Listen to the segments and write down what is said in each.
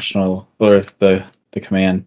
national or the command.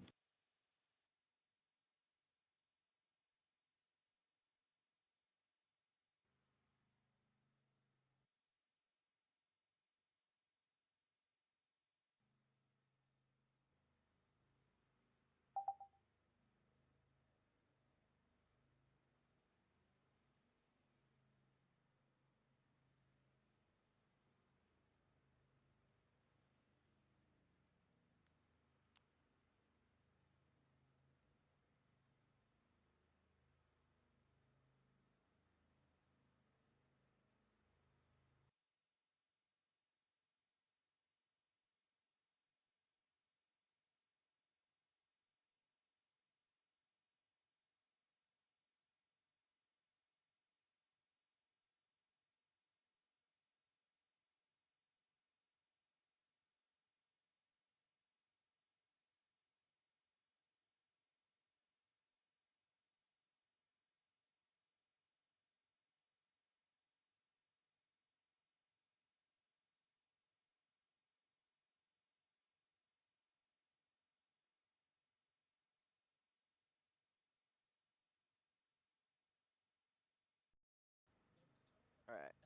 All right.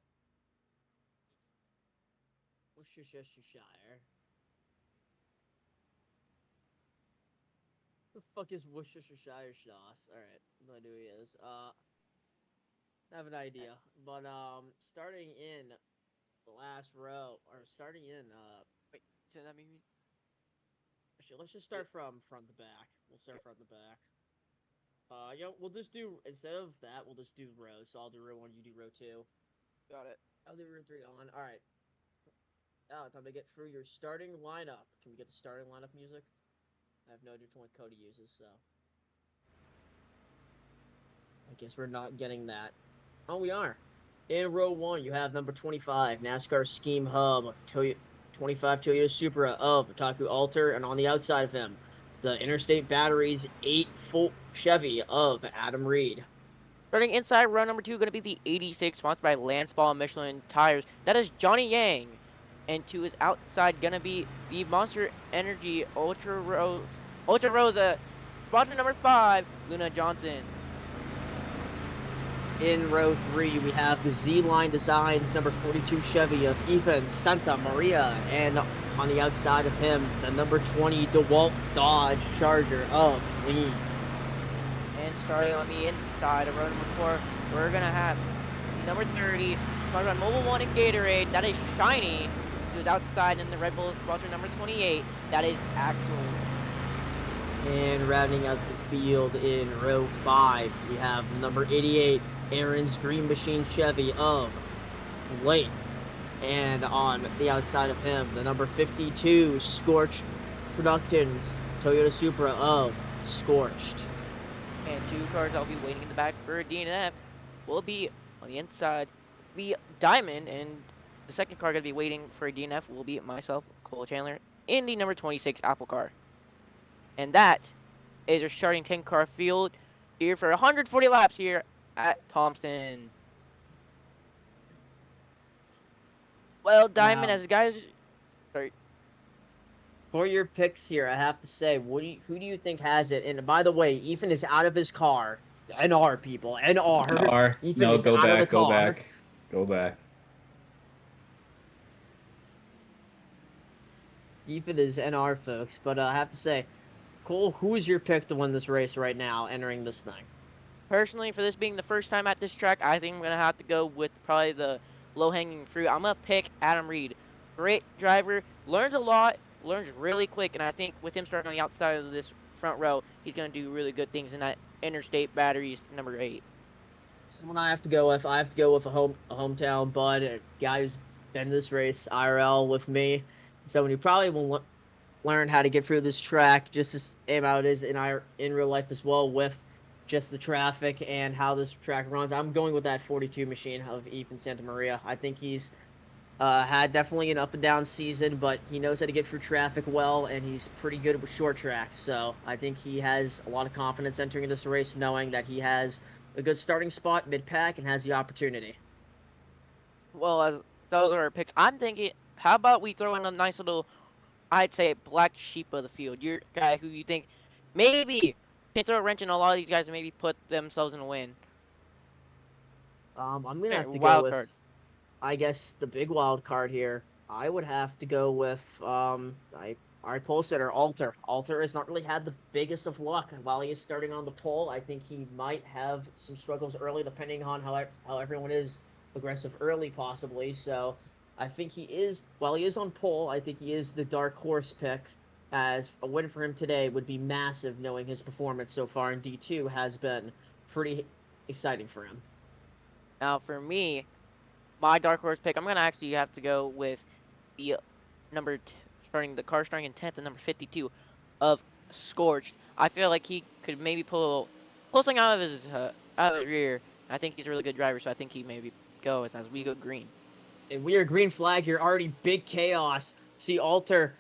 Worcestershire. The fuck is Worcestershire sauce? All right, no idea who he is. I have an idea, but starting in the last row or starting in Wait, so that mean actually, let's just yeah, start from front to back. We'll start front to back. We'll just do instead of that, we'll just do rows. So I'll do row one, you do row two. got it. I'll do row three on. All right. Now time to get through your starting lineup. Can we get the starting lineup music? I have no idea what Cody uses, so I guess we're not getting that. Oh, we are. In row one, you have number 25, NASCAR Scheme Hub, 25 Toyota Supra of Otaku Alter, and on the outside of him, the Interstate Batteries 8 full Chevy of Adam Reed. Starting inside row number 2, going to be the 86, sponsored by Lance Ball Michelin Tires. That is Johnny Yang. And to his outside, going to be the Monster Energy Ultra Rosa, sponsor number 5, Luna Johnson. In row three, we have the Z-Line Designs number 42 Chevy of Ethan Santa Maria, and on the outside of him, the number 20 DeWalt Dodge Charger of Lee. And starting on the inside of row number 4, we're going to have the number 30, sponsored by Mobile One and Gatorade. That is Shiny. To his outside in the Red Bull sponsor number 28, that is Axel. And rounding out the field in row 5, we have number 88, Aaron's Dream Machine Chevy of Lake. And on the outside of him, the number 52, Scorched Productions Toyota Supra of Scorched. And 2 cars I'll be waiting in the back for DNF will be on the inside, be Diamond, and the second car going to be waiting for a DNF will be myself, Cole Chandler, in the number 26 Apple car. And that is our starting 10 car field here for 140 laps here at Thompson. Well, Diamond, Now, as guys, sorry. for your picks here, I have to say, who do you think has it? And by the way, Ethan is out of his car. NR, people. NR. NR. Ethan No, is go out of the back, go car. back, go back. Ethan is NR, folks. But I have to say, Cole, who is your pick to win this race right now, entering this thing? Personally, for this being the first time at this track, I think I'm going to have to go with probably the low-hanging fruit. I'm going to pick Adam Reed. Great driver, learns a lot, learns really quick, and I think with him starting on the outside of this front row, he's going to do really good things in that Interstate Batteries number 8. Someone I have to go with. I have to go with a hometown bud, a guy who's been this race IRL with me. Someone who probably will learn how to get through this track just as how it is in real life as well, with just the traffic and how this track runs. I'm going with that 42 machine of Ethan Santa Maria. I think he's had definitely an up and down season, but he knows how to get through traffic well, and he's pretty good with short tracks. So I think he has a lot of confidence entering this race, knowing that he has a good starting spot mid-pack and has the opportunity. Well, as those are our picks, I'm thinking, how about we throw in a nice little I'd say, black sheep of the field. You're a guy who you think maybe can throw a wrench in a lot of these guys and maybe put themselves in a win. I'm gonna have to go Wild with, card. I guess, the big wild card here. I would have to go with our pole sitter Alter. Alter has not really had the biggest of luck while he is starting on the pole. I think he might have some struggles early, depending on how everyone is aggressive early, possibly. So I think he is, while he is on pole, I think he is the dark horse pick. As a win for him today would be massive, knowing his performance so far in D2 has been pretty exciting for him. Now, for me, my dark horse pick, I'm gonna actually have to go with the number car starting in 10th and number 52 of Scorched. I feel like he could maybe pull something out of his rear. I think he's a really good driver, so I think he maybe go as we go green. And we are green flag here, already big chaos. See Alter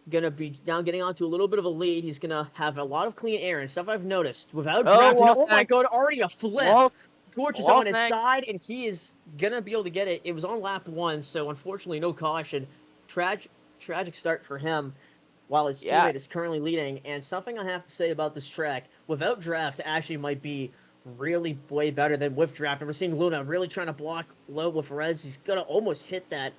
gonna be now getting onto a little bit of a lead. He's gonna have a lot of clean air and stuff I've noticed without drafting. Wall Oh my snag. god, already a flip. Wall, Torch is wall on his snag. side, and he is gonna be able to get it. It was on lap 1, so unfortunately no caution. Tragic start for him, while his Yeah. teammate is currently leading. And something I have to say about this track, without draft, actually might be really way better than with draft. And we're seeing Luna really trying to block low with Rez. He's gonna almost hit that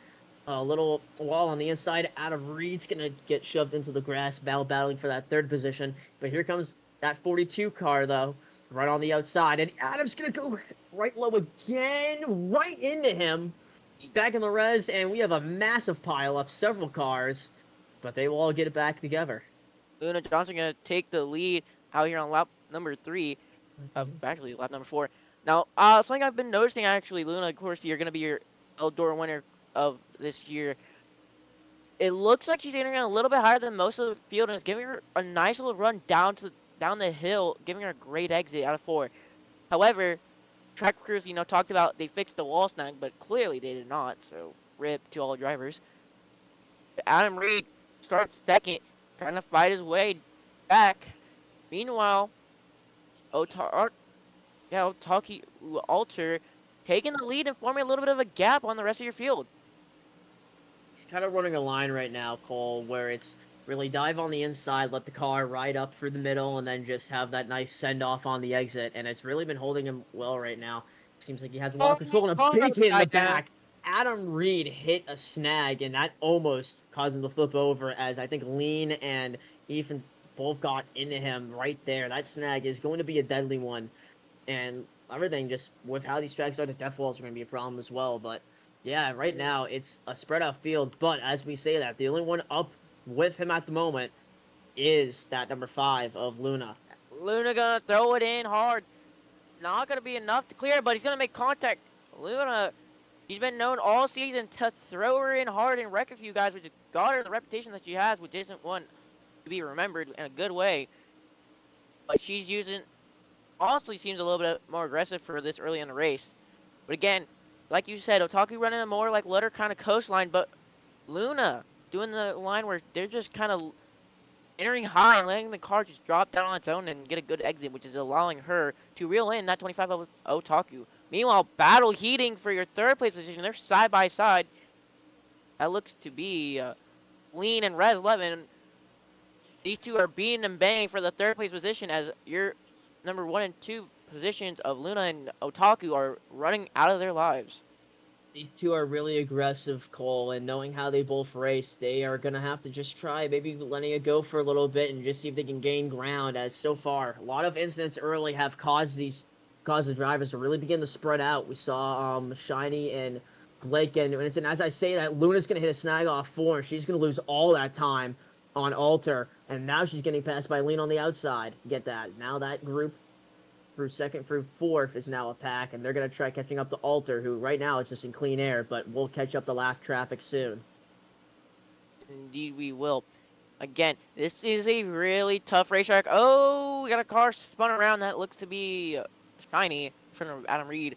little wall on the inside. Adam Reed's gonna get shoved into the grass, battling for that third position. But here comes that 42 car, though, right on the outside. And Adam's gonna go right low again, right into him. Back in the res, and we have a massive pile up, several cars, but they will all get it back together. Luna Johnson gonna take the lead out here on lap number 3. Actually, lap number 4. Now, something I've been noticing actually, Luna, of course, you're gonna be your Eldora winner of this year. It looks like she's entering a little bit higher than most of the field and is giving her a nice little run down the hill, giving her a great exit out of 4. However, track crews, talked about they fixed the wall snag, but clearly they did not. So rip to all drivers. Adam Reed starts second, trying to fight his way back. Meanwhile, Otaki Alter taking the lead and forming a little bit of a gap on the rest of your field. He's kind of running a line right now, Cole, where it's really dive on the inside, let the car ride up through the middle, and then just have that nice send-off on the exit. And it's really been holding him well right now. Seems like he has a lot of control, and a big hit in the back. Adam Reed hit a snag, and that almost caused him to flip over, as I think Lean and Ethan both got into him right there. That snag is going to be a deadly one. And everything, just with how these tracks are, the death walls are going to be a problem as well. But yeah, right now it's a spread out field. But as we say that, the only one up with him at the moment is that number 5 of Luna. Luna gonna throw it in hard. Not gonna be enough to clear, but he's gonna make contact. Luna, he's been known all season to throw her in hard and wreck a few guys, which got her the reputation that she has, which isn't one to be remembered in a good way. But she's honestly seems a little bit more aggressive for this early in the race. But again, like you said, Otaku running a more like letter kind of coastline, but Luna doing the line where they're just kind of entering high and letting the car just drop down on its own and get a good exit, which is allowing her to reel in that 25 of Otaku. Meanwhile, battle heating for your third place position. They're side by side. That looks to be Lean and Res 11. These two are beating and banging for the third place position as your number 1 and 2 positions of Luna and Otaku are running out of their lives. These two are really aggressive, Cole, and knowing how they both race, they are going to have to just try maybe letting it go for a little bit and just see if they can gain ground, as so far, a lot of incidents early have caused the drivers to really begin to spread out. We saw Shiny and Blake and as I say that, Luna's going to hit a snag off 4, and she's going to lose all that time on Alter, and now she's getting passed by Lean on the outside. Get that. Now that group through 2nd through 4th is now a pack, and they're going to try catching up to Alter, who right now is just in clean air, but we'll catch up to lap traffic soon. Indeed we will. Again, this is a really tough racetrack. Oh, we got a car spun around that looks to be Shiny in front of Adam Reed.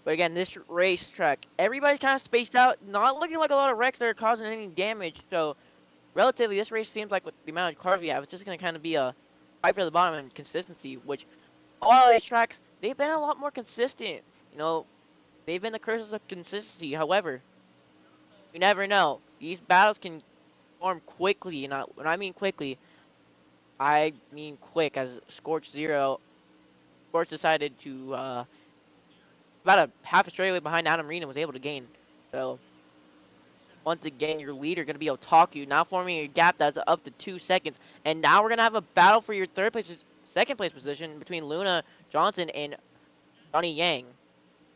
But again, this racetrack, everybody's kind of spaced out, not looking like a lot of wrecks that are causing any damage, so relatively, this race seems like with the amount of cars we have, it's just going to kind of be a fight for the bottom and consistency, which a lot of these tracks, they've been a lot more consistent. They've been the curses of consistency. However, you never know. These battles can form quickly, and when I mean quickly, I mean quick. As Scorch Zero, Scorch decided to about a half a straightaway behind Adam Reed and was able to gain. So once again, your leader going to be Otaku, now forming a gap that's up to 2 seconds. And now we're going to have a battle for your second place position between Luna Johnson and Johnny Yang.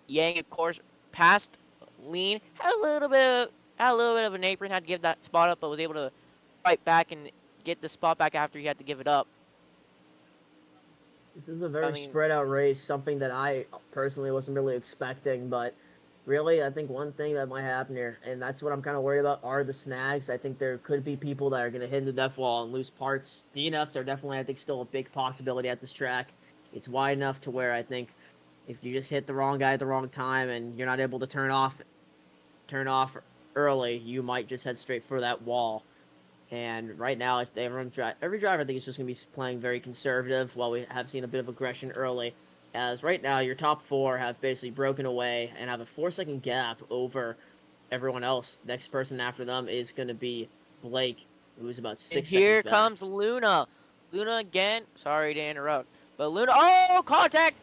Yang, of course, passed Lean, had a little bit of an apron, had to give that spot up, but was able to fight back and get the spot back after he had to give it up. This is a very spread out race, something that I personally wasn't really expecting, but really, I think one thing that might happen here, and that's what I'm kind of worried about, are the snags. I think there could be people that are going to hit the death wall and lose parts. DNFs are definitely, I think, still a big possibility at this track. It's wide enough to where I think if you just hit the wrong guy at the wrong time and you're not able to turn off early, you might just head straight for that wall. And right now, every driver, I think, is just going to be playing very conservative, while we have seen a bit of aggression early. As right now, your top four have basically broken away and have a 4-second gap over everyone else. Next person after them is going to be Blake, who's about 6 seconds back. Here comes Luna. Luna again. Sorry to interrupt. But Luna, oh, contact!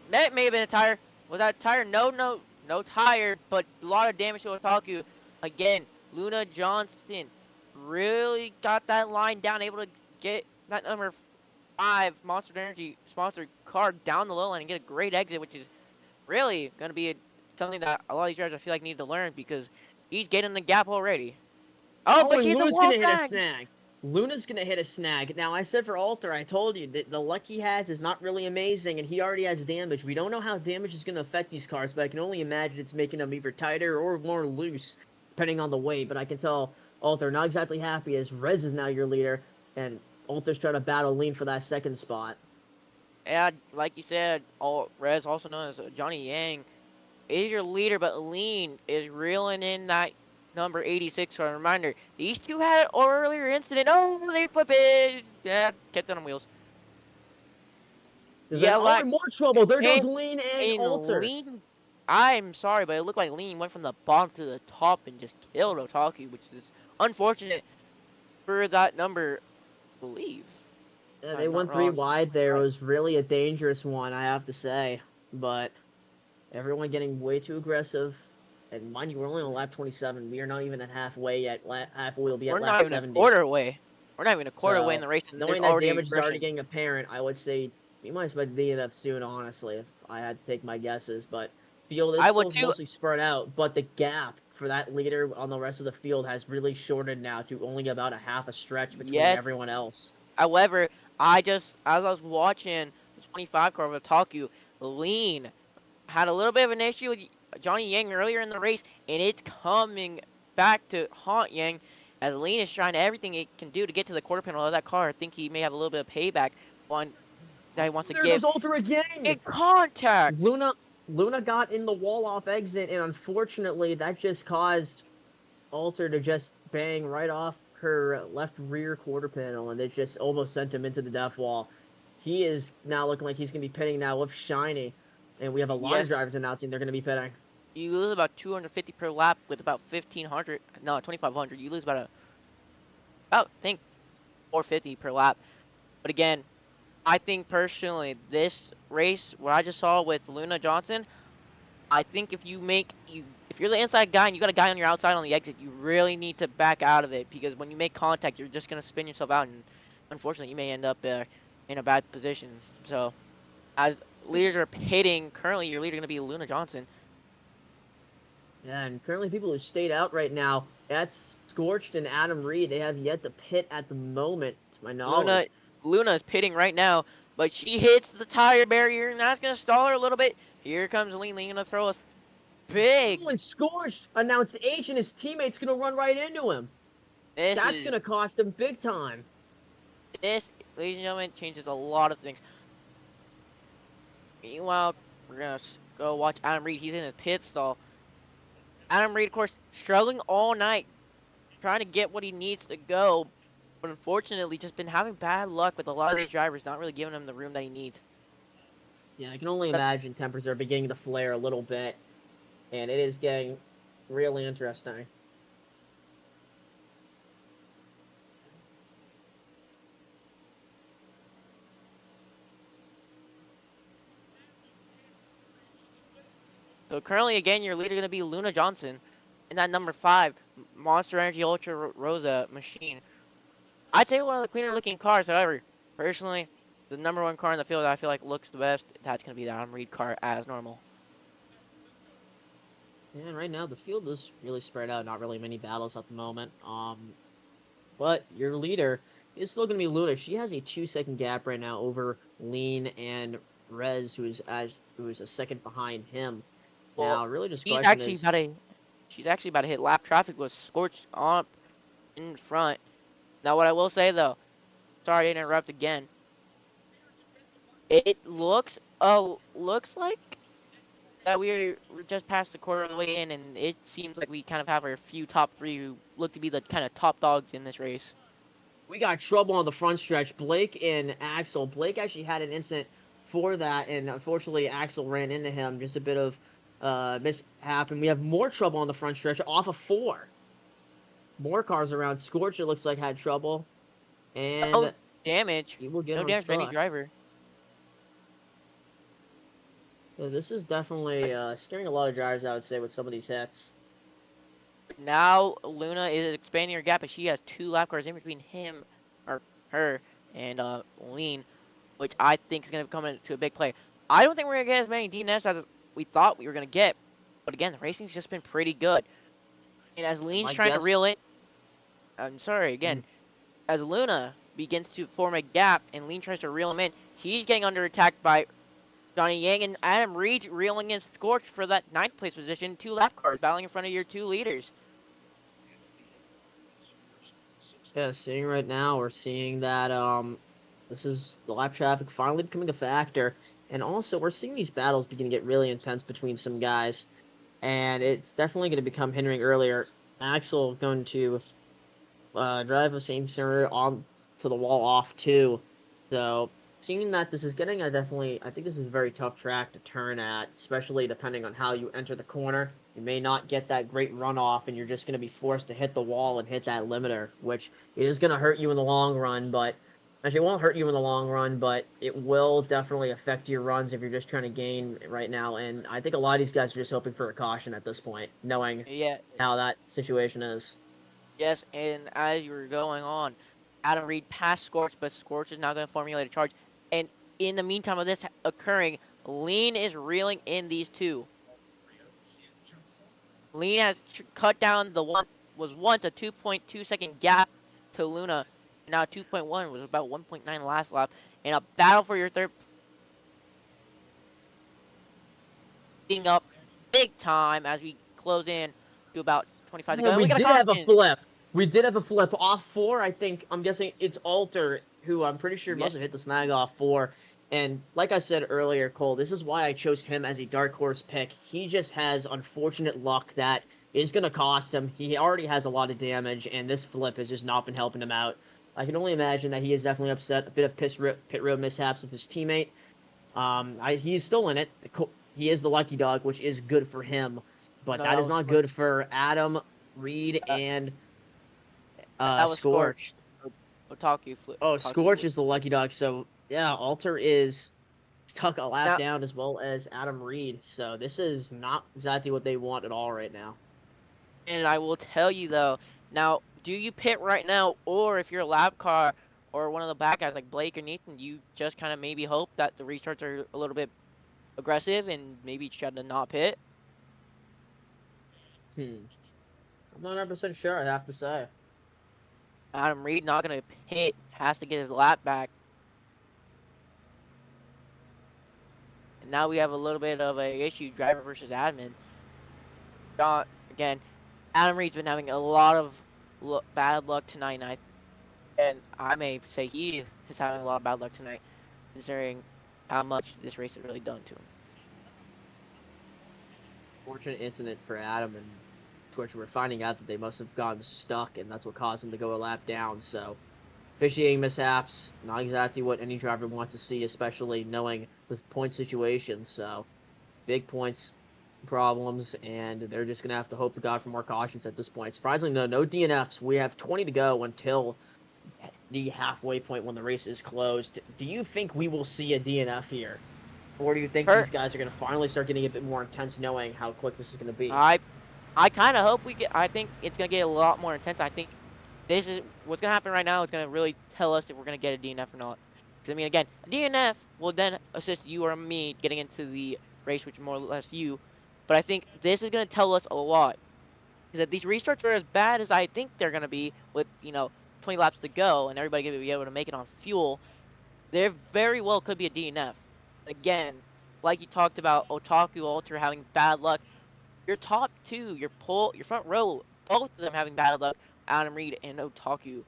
That may have been a tire. Was that a tire? No tire, but a lot of damage to Otaku. Again, Luna Johnson really got that line down, able to get that number 5 Monster Energy sponsored car down the low line and get a great exit, which is really going to be something that a lot of these drivers I feel like need to learn, because he's getting the gap already. Oh, but she's Luna's going to hit a snag. Luna's going to hit a snag. Now, I said for Alter, I told you that the luck he has is not really amazing, and he already has damage. We don't know how damage is going to affect these cars, but I can only imagine it's making them either tighter or more loose, depending on the weight. But I can tell Alter not exactly happy, as Rez is now your leader, and Alter's trying to battle Lean for that second spot. Yeah, like you said, Rez, also known as Johnny Yang, is your leader, but Lean is reeling in that number 86 for a reminder. These two had an earlier incident. Oh, they flip it. Yeah, kept it on wheels. Yeah, like, more trouble. There goes Lean and Alter. Lean, I'm sorry, but it looked like Lean went from the bottom to the top and just killed Otaku, which is unfortunate for that number, I believe. Yeah, they went 3 wide there. It was really a dangerous one, I have to say. But everyone getting way too aggressive. And mind you, we're only on lap 27. We are not even at halfway yet. Halfway will be at lap 70. We're not even a quarter away. We're not even a quarter away in the race. And knowing that damage is already getting apparent, I would say we might expect DNF soon, honestly, if I had to take my guesses. But field is still mostly spread out. But the gap for that leader on the rest of the field has really shortened now to only about a half a stretch between everyone else. However, as I was watching the 25 car of Otaku, Lean had a little bit of an issue with Johnny Yang earlier in the race, and it's coming back to haunt Yang, as Lean is trying everything it can do to get to the quarter panel of that car. I think he may have a little bit of payback on that he wants to give. There goes Alter again! In contact! Luna got in the wall-off exit, and unfortunately, that just caused Alter to just bang right off her left rear quarter panel, and it just almost sent him into the death wall. He is now looking like he's going to be pitting now with Shiny, and we have a lot of drivers announcing they're going to be pitting. You lose about 250 per lap with about 2,500. You lose about I think 450 per lap. But again, I think personally, this race, what I just saw with Luna Johnson, I think if you're the inside guy and you got a guy on your outside on the exit, you really need to back out of it, because when you make contact, you're just gonna spin yourself out, and unfortunately, you may end up in a bad position. So, as leaders are pitting, currently your leader gonna be Luna Johnson. Yeah, and currently people who stayed out right now, that's Scorched and Adam Reed. They have yet to pit at the moment, to my knowledge. Luna is pitting right now, but she hits the tire barrier, and that's gonna stall her a little bit. Here comes Lean gonna throw us big. Oh, and Scorched announced H, and his teammate's gonna run right into him. That's gonna cost him big time. This, ladies and gentlemen, changes a lot of things. Meanwhile, we're gonna go watch Adam Reed. He's in his pit stall. Adam Reed, of course, struggling all night, trying to get what he needs to go, but unfortunately, just been having bad luck with a lot of these drivers, not really giving him the room that he needs. Yeah, I can only imagine tempers are beginning to flare a little bit, and it is getting really interesting. So currently, again, your leader going to be Luna Johnson. And that number 5, Monster Energy Ultra Rosa machine. I'd say one of the cleaner looking cars, however, personally, the number 1 car in the field that I feel like looks the best, that's going to be the Adam Reed car as normal. And right now the field is really spread out, not really many battles at the moment. But your leader is still gonna be Luna. She has a 2-second gap right now over Lean and Rez, who is a second behind him. Well, Now, really, just she's question actually is, about to, she's actually about to hit lap traffic with Scorch up in front. Now, what I will say though, sorry to interrupt again. It looks like that we're just past the quarter of the way in, and it seems like we kind of have our few top 3 who look to be the kind of top dogs in this race. we got trouble on the front stretch. Blake and Axel. Blake actually had an incident for that, and unfortunately, Axel ran into him. Just a bit of mishap, and we have more trouble on the front stretch off of 4. More cars around. Scorch, it looks like, had trouble, and No damage. he will get No damage for any unstuck. driver. So this is definitely scaring a lot of drivers, I would say, with some of these hits. Now Luna is expanding her gap, but she has 2 lap cars in between him or her and Lean, which I think is going to come into a big play. I don't think we're going to get as many DNS as we thought we were going to get, but again, the racing's just been pretty good. And as Lean's trying to reel in, I'm sorry again, as Luna begins to form a gap and Lean tries to reel him in, he's getting under attack by Johnny Yang and Adam Reed reeling in Scorch for that 9th place position. 2 lap cars battling in front of your 2 leaders. Yeah, seeing right now, we're seeing that this is the lap traffic finally becoming a factor, and also we're seeing these battles begin to get really intense between some guys, and it's definitely going to become hindering earlier. Axel going to drive the same center on to the wall off too, so seeing that this is getting I think this is a very tough track to turn at, especially depending on how you enter the corner. You may not get that great runoff, and you're just going to be forced to hit the wall and hit that limiter, which is going to hurt you in the long run, but actually it won't hurt you in the long run, but it will definitely affect your runs if you're just trying to gain right now, and I think a lot of these guys are just hoping for a caution at this point, knowing how that situation is. Yes, and as you were going on, Adam Reed passed Scorch, but Scorch is now going to formulate a charge. And in the meantime of this occurring, Lean is reeling in these 2. Lean has cut down the was once a 2.2 second gap to Luna. Now 2.1 was about 1.9 last lap. In a battle for your 3rd, speeding up big time as we close in to about 25 to go. And And we we got did a have a caution. flip. We did have a flip off 4. I think I'm guessing it's Alter, who I'm pretty sure Yeah. must have hit the snag off 4. And like I said earlier, Cole, this is why I chose him as a dark horse pick. He just has unfortunate luck that is going to cost him. He already has a lot of damage, and this flip has just not been helping him out. I can only imagine that he is definitely upset. A bit of pit road mishaps with his teammate. He's still in it. He is the lucky dog, which is good for him. But No, that is not good for Adam, Reed, and that was Scorch. Otaku flip. Oh, Otaku Scorch flip. is the lucky dog. So yeah, Alter is stuck a lap Now- down as well as Adam Reed. So this is not exactly what they want at all right now. And I will tell you though, now do you pit right now, or if you're a lap car or one of the back guys like Blake or Nathan, you just kind of maybe hope that the restarts are a little bit aggressive and maybe try to not pit? I'm not 100% sure, I have to say. Adam Reed not gonna pit, has to get his lap back. And now we have a little bit of a issue, driver versus admin. Again, Adam Reed's been having a lot of bad luck tonight, and I may say he is having a lot of bad luck tonight, considering how much this race has really done to him. Fortunate incident for Adam and Scorch. We're finding out that they must have gotten stuck, and that's what caused them to go a lap down. So, officiating mishaps, not exactly what any driver wants to see, especially knowing the point situation. So, big points problems, and they're just going to have to hope to God for more cautions at this point. Surprisingly, no DNFs. We have 20 to go until the halfway point when the race is closed. Do you think we will see a DNF here? Or do you think these guys are going to finally start getting a bit more intense, knowing how quick this is going to be? I kind of hope we get. I think it's gonna get a lot more intense. I think this is what's gonna happen right now. Is gonna really tell us if we're gonna get a DNF or not. Because I mean, again, a DNF will then assist you or me getting into the race, which is more or less you. But I think this is gonna tell us a lot. Because if these restarts are as bad as I think they're gonna be, with 20 laps to go, and everybody gonna be able to make it on fuel, there very well could be a DNF. Again, like you talked about Otaku Ultra having bad luck. Your top two, your front row, both of them having bad luck. Adam Reed and Otaku.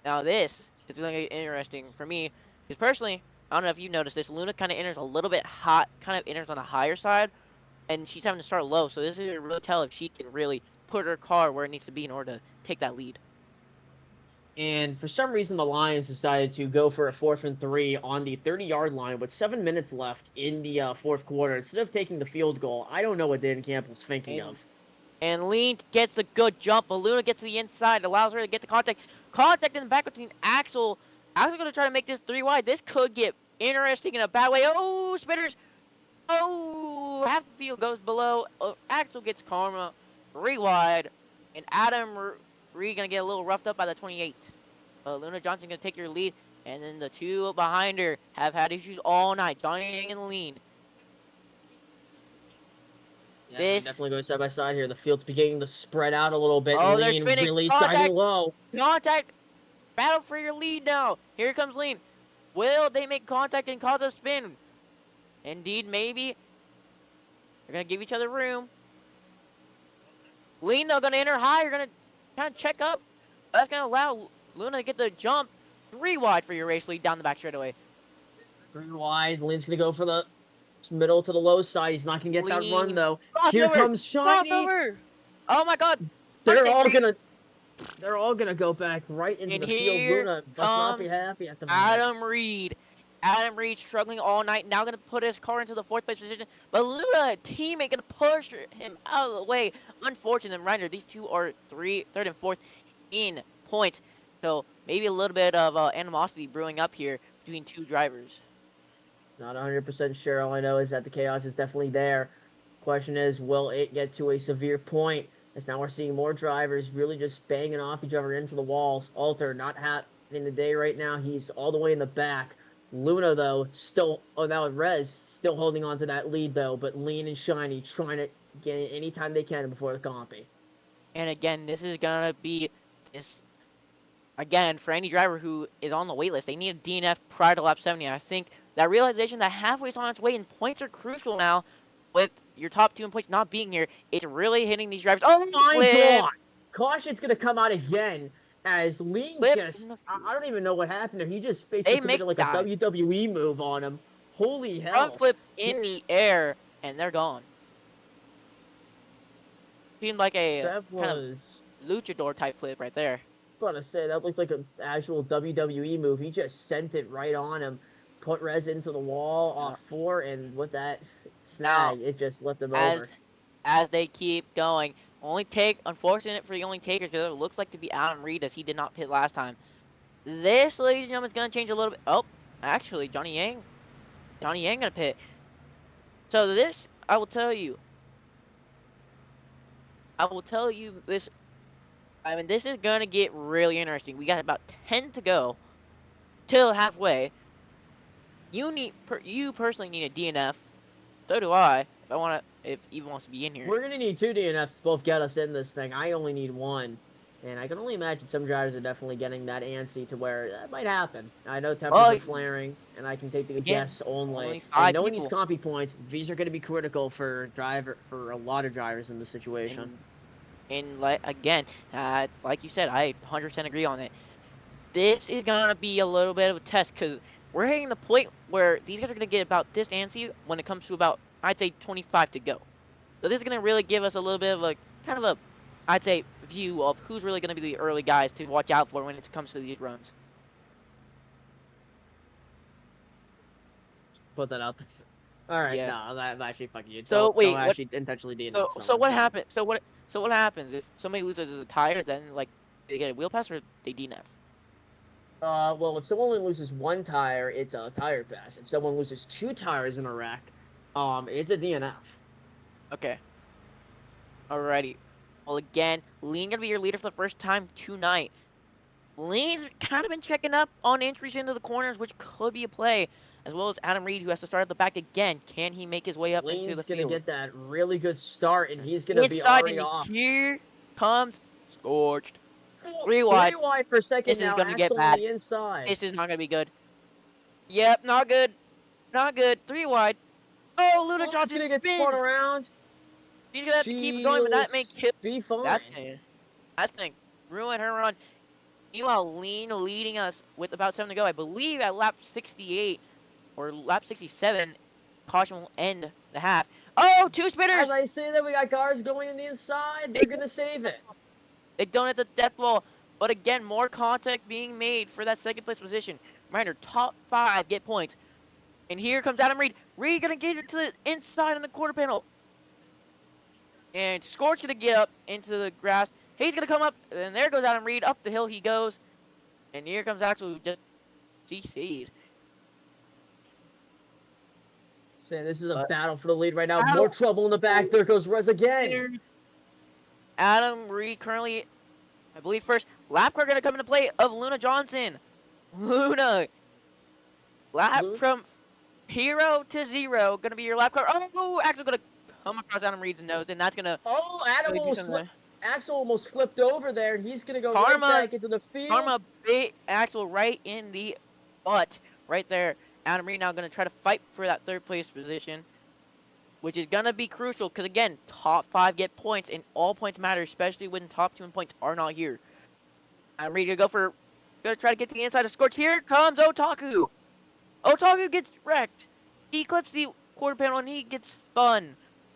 Now this is going to get interesting for me, because personally, I don't know if you noticed this. Luna kind of enters a little bit hot, kind of enters on the higher side, and she's having to start low. So this is going to really tell if she can really put her car where it needs to be in order to take that lead. And for some reason, the Lions decided to go for a 4th and 3 on the 30-yard line with 7 minutes left in the fourth quarter instead of taking the field goal. I don't know what Dan Campbell's thinking of. And Lean gets a good jump, but Luna gets to the inside, allows her to get the contact. Contact in the back between Axel. Axel's going to try to make this 3 wide. This could get interesting in a bad way. Oh, spinners. Oh, half the field goes below. Axel gets karma. 3 wide. And Adam Reed going to get a little roughed up by the 28. Luna Johnson going to take your lead. And then the 2 behind her have had issues all night. Johnny Yang and Lean. Yeah, definitely going side by side here. The field's beginning to spread out a little bit. Oh, Lean really diving low. Contact. Battle for your lead now. Here comes Lean. Will they make contact and cause a spin? Indeed, maybe. They're going to give each other room. Lean, though, going to enter high. You're going to kind of check up. That's going to allow Luna to get the jump. 3 wide for your race lead down the back straightaway. 3 wide. Lean's going to go for the middle to the low side. He's not going to get that run, though. Here comes Shiny. Oh, my God. They're all gonna go back right into the field. Luna must not be happy at the moment. Adam Reed. Adam Reed struggling all night. Now gonna put his car into the 4th place position. But Luna, teammate, gonna push him out of the way. Unfortunate reminder, these two are 3rd and 4th in points. So maybe a little bit of animosity brewing up here between 2 drivers. Not 100% sure. All I know is that the chaos is definitely there. Question is, will it get to a severe point? As now we're seeing more drivers really just banging off each other into the walls. Alter not having the day right now. He's all the way in the back. Luna, though, still... Oh, now Rez still holding on to that lead, though. But Lean and Shiny trying to get it anytime they can before the compy. And again, this is going to be... Again, for any driver who is on the wait list, they need a DNF prior to lap 70. I think that realization that halfway is on its way and points are crucial now with your top 2 in points not being here. It's really hitting these drivers. Oh my God! Caution's going to come out again as Lean just... I don't even know what happened there. He just basically committed like a WWE move on him. Holy hell. Front flip in the air, and they're gone. Seemed like a kind of luchador type flip right there. I was about to say, that looked like an actual WWE move. He just sent it right on him. Put Rez into the wall off 4, and with that snag, it just left him over. As they keep going. Unfortunate for the only takers, because it looks like to be Adam Reed, as he did not pit last time. This, ladies and gentlemen, is going to change a little bit. Oh, actually, Johnny Yang going to pit. So this, I will tell you this. I mean, this is going to get really interesting. We got about 10 to go till halfway. You personally need a DNF. So do I. If Eva wants to be in here. We're gonna need 2 DNFs to both get us in this thing. I only need 1. And I can only imagine some drivers are definitely getting that antsy to where that might happen. I know tempers are flaring, and I can take the guess only. And knowing these compy points, these are going to be critical for a lot of drivers in this situation. And again, like you said, I 100% agree on it. This is going to be a little bit of a test, because we're hitting the point where these guys are going to get about this antsy when it comes to about, I'd say, 25 to go. So this is going to really give us a little bit of a, kind of a, I'd say, view of who's really going to be the early guys to watch out for when it comes to these runs. Put that out there. All right, no, that's actually fucking you. So wait, don't actually intentionally DNF. So what happens? So what happens if somebody loses a tire? Then like they get a wheel pass or they DNF? Well, if someone loses one tire, it's a tire pass. If someone loses 2 tires in a wreck, it's a DNF. Okay. Alrighty. Well, again, Lean gonna be your leader for the first time tonight. Lean's kind of been checking up on entries into the corners, which could be a play, as well as Adam Reed, who has to start at the back again. Can he make his way up into the Lane's gonna field? get that really good start, and he's gonna be Inside, already and off. here comes Scorched. 3 3 wide. wide for second This is now. gonna get Axel on bad. the inside. This is not gonna be good. Yep, not good. Not good. 3 wide. Oh, Luna Luna's Johnson gonna get spun spins. around. She's gonna have to keep it going, but that may kill. Be fine. That's gonna ruin her run. Meanwhile, Lean leading us with about 7 to go. I believe at lap 68 or lap 67, caution will end the half. Oh, 2 spinners! As I say that, we got cars going in the inside. They're gonna save it. They don't hit the death wall, but again, more contact being made for that second place position. Reminder, top 5 get points. And here comes Adam Reed. Reed gonna get it to the inside on the quarter panel. And Scorch gonna get up into the grass. He's gonna come up, and there goes Adam Reed. Up the hill he goes. And here comes Axel, who just CC'd. Say this is a battle for the lead right now. Adam- More trouble in the back. There goes Rez again. Adam Reed currently, I believe, first. Lap car gonna come into play of Luna Johnson. Luna. Lap from 0 to 0. Gonna be your lap car. Oh, Axel gonna come across Adam Reed's nose, and that's gonna. Oh, Adam gonna almost Axel almost flipped over there, and he's gonna go Karma- right back into the field. Karma bit Axel right in the butt, right there. Adam Reed now gonna try to fight for that 3rd place position, which is gonna be crucial because again, top 5 get points, and all points matter, especially when top 2 points are not here. Adam Reed gonna try to get to the inside of Scorch. Here comes Otaku. Otaku gets wrecked. He clips the quarter panel and he gets spun.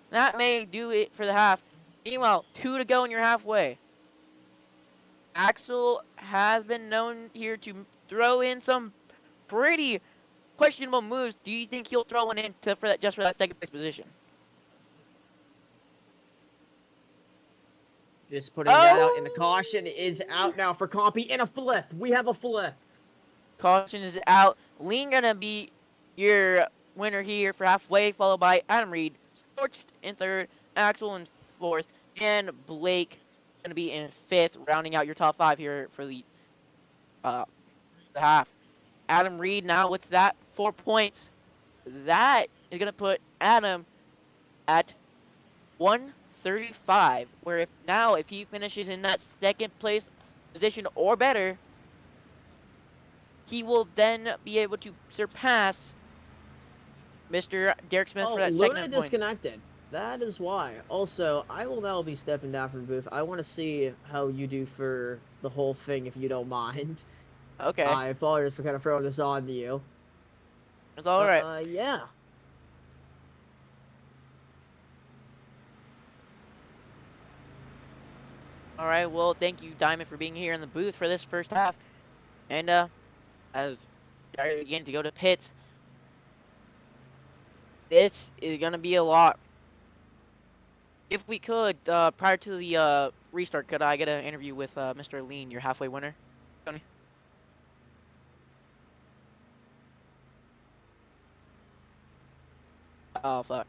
That may do it for the half. Meanwhile, 2 to go and you're halfway. Axel has been known here to throw in some pretty questionable moves. Do you think he'll throw one in for that 2nd place position? Just putting that out, and the caution is out now for Compy in a flip. We have a flip. Caution is out. Lean gonna be your winner here for halfway, followed by Adam Reed, Scorched in 3rd, Axel in 4th, and Blake gonna be in 5th, rounding out your top 5 here for the half. Adam Reed now with that 4 points. That is gonna put Adam at 135. Where if he finishes in that 2nd place position or better, he will then be able to surpass Mr. Derek Smith for that Luna second point. disconnected. That is why. Also, I will now be stepping down from the booth. I want to see how you do for the whole thing, if you don't mind. Okay. I apologize for kind of throwing this on to you. It's alright. Yeah. Alright, well, thank you, Diamond, for being here in the booth for this first half. And, as I begin to go to pits, this is going to be a lot. If we could, prior to the restart, could I get an interview with Mr. Lean, your halfway winner? Tony? Oh, fuck.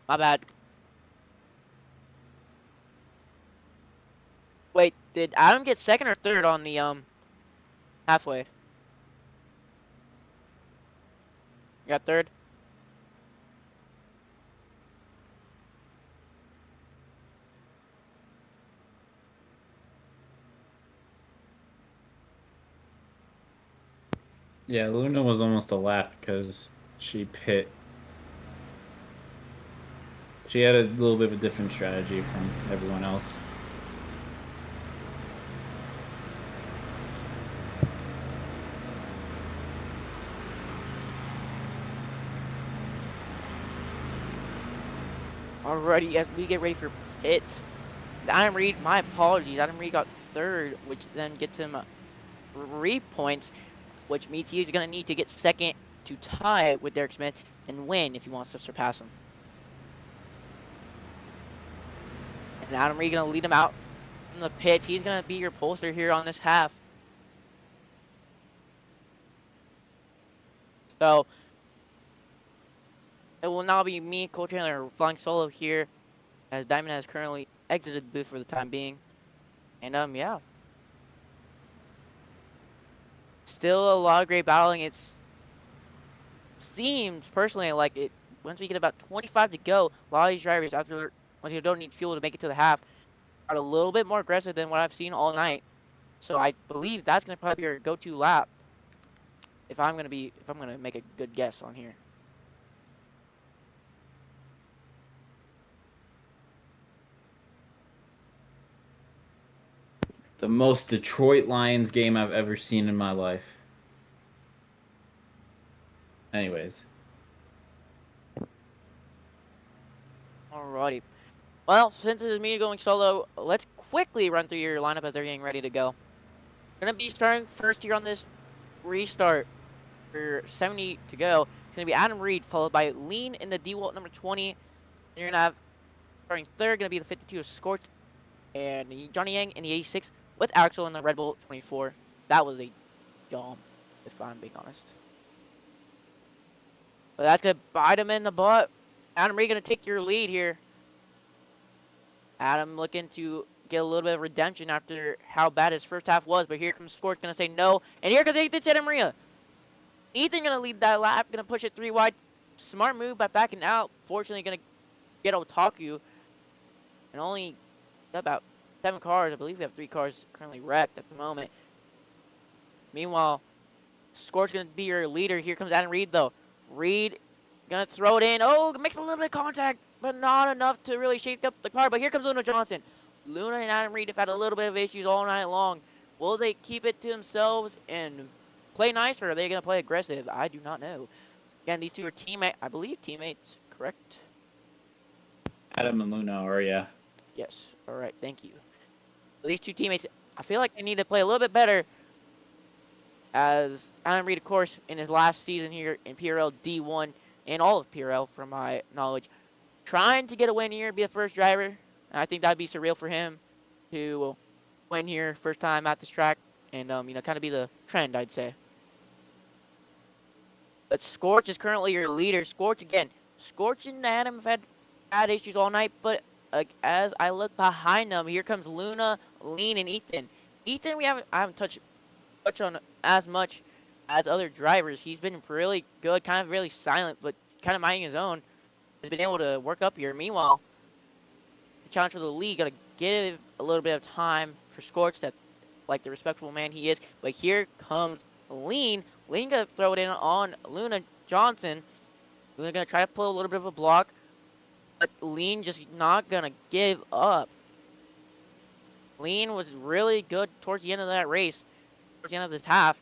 My bad. Wait, did Adam get 2nd or 3rd on the halfway? You got 3rd? Yeah, Luna was almost a lap because she pit. She had a little bit of a different strategy from everyone else. Alrighty, as we get ready for pits, Adam Reed, my apologies, Adam Reed got 3rd, which then gets him 3 points, which means he's going to need to get 2nd to tie with Derek Smith and win if he wants to surpass him. And Adam Reed going to lead him out in the pits. He's going to be your pollster here on this half. So it will now be me, Cole Chandler, flying solo here, as Diamond has currently exited the booth for the time being. And yeah, still a lot of great battling. It seems personally like it. Once we get about 25 to go, a lot of these drivers, after once you don't need fuel to make it to the half, are a little bit more aggressive than what I've seen all night. So I believe that's gonna probably be your go-to lap. If I'm gonna make a good guess on here. The most Detroit Lions game I've ever seen in my life. Anyways. Alrighty. Well, since this is me going solo, let's quickly run through your lineup as they're getting ready to go. Gonna be starting first here on this restart for 70 to go. It's gonna be Adam Reed, followed by Lean in the D-Walt number 20. And you're gonna have starting third, gonna be the 52 of Scorched, and Johnny Yang in the 86 with Axel in the Red Bull 24. That was a dumb, if I'm being honest. But that's gonna bite him in the butt. Adam Reed gonna take your lead here. Adam looking to get a little bit of redemption after how bad his first half was, but here comes Scorch gonna say no, and here comes Ethan Santa Maria. Ethan gonna lead that lap, gonna push it 3 wide. Smart move by backing out. Fortunately, gonna get Otaku, and only about 7 cars. I believe we have 3 cars currently wrecked at the moment. Meanwhile, Scorch gonna be your leader. Here comes Adam Reed though. Reed gonna throw it in. Oh, makes a little bit of contact, but not enough to really shake up the car. But here comes Luna Johnson. Luna and Adam Reed have had a little bit of issues all night long. Will they keep it to themselves and play nice, or are they going to play aggressive? I do not know. Again, these two are I believe teammates, correct? Adam and Luna are, yeah. Yes. All right, thank you. These two teammates, I feel like they need to play a little bit better, as Adam Reed, of course, in his last season here in PRL D1 and all of PRL, from my knowledge, trying to get a win here, be the first driver. I think that'd be surreal for him to win here first time at this track, and kind of be the trend, I'd say. But Scorch is currently your leader. Scorch again. Scorch and Adam have had issues all night, but as I look behind them, here comes Luna, Lean, and Ethan. Ethan, I haven't touched on as much as other drivers. He's been really good, kind of really silent, but kind of minding his own. Has been able to work up here. Meanwhile, the challenge for the league, gotta give a little bit of time for Scorch, that like the respectable man he is. But here comes Lean. Lean gonna throw it in on Luna Johnson. Luna gonna try to pull a little bit of a block, but Lean just not gonna give up. Lean was really good towards the end of that race, towards the end of this half,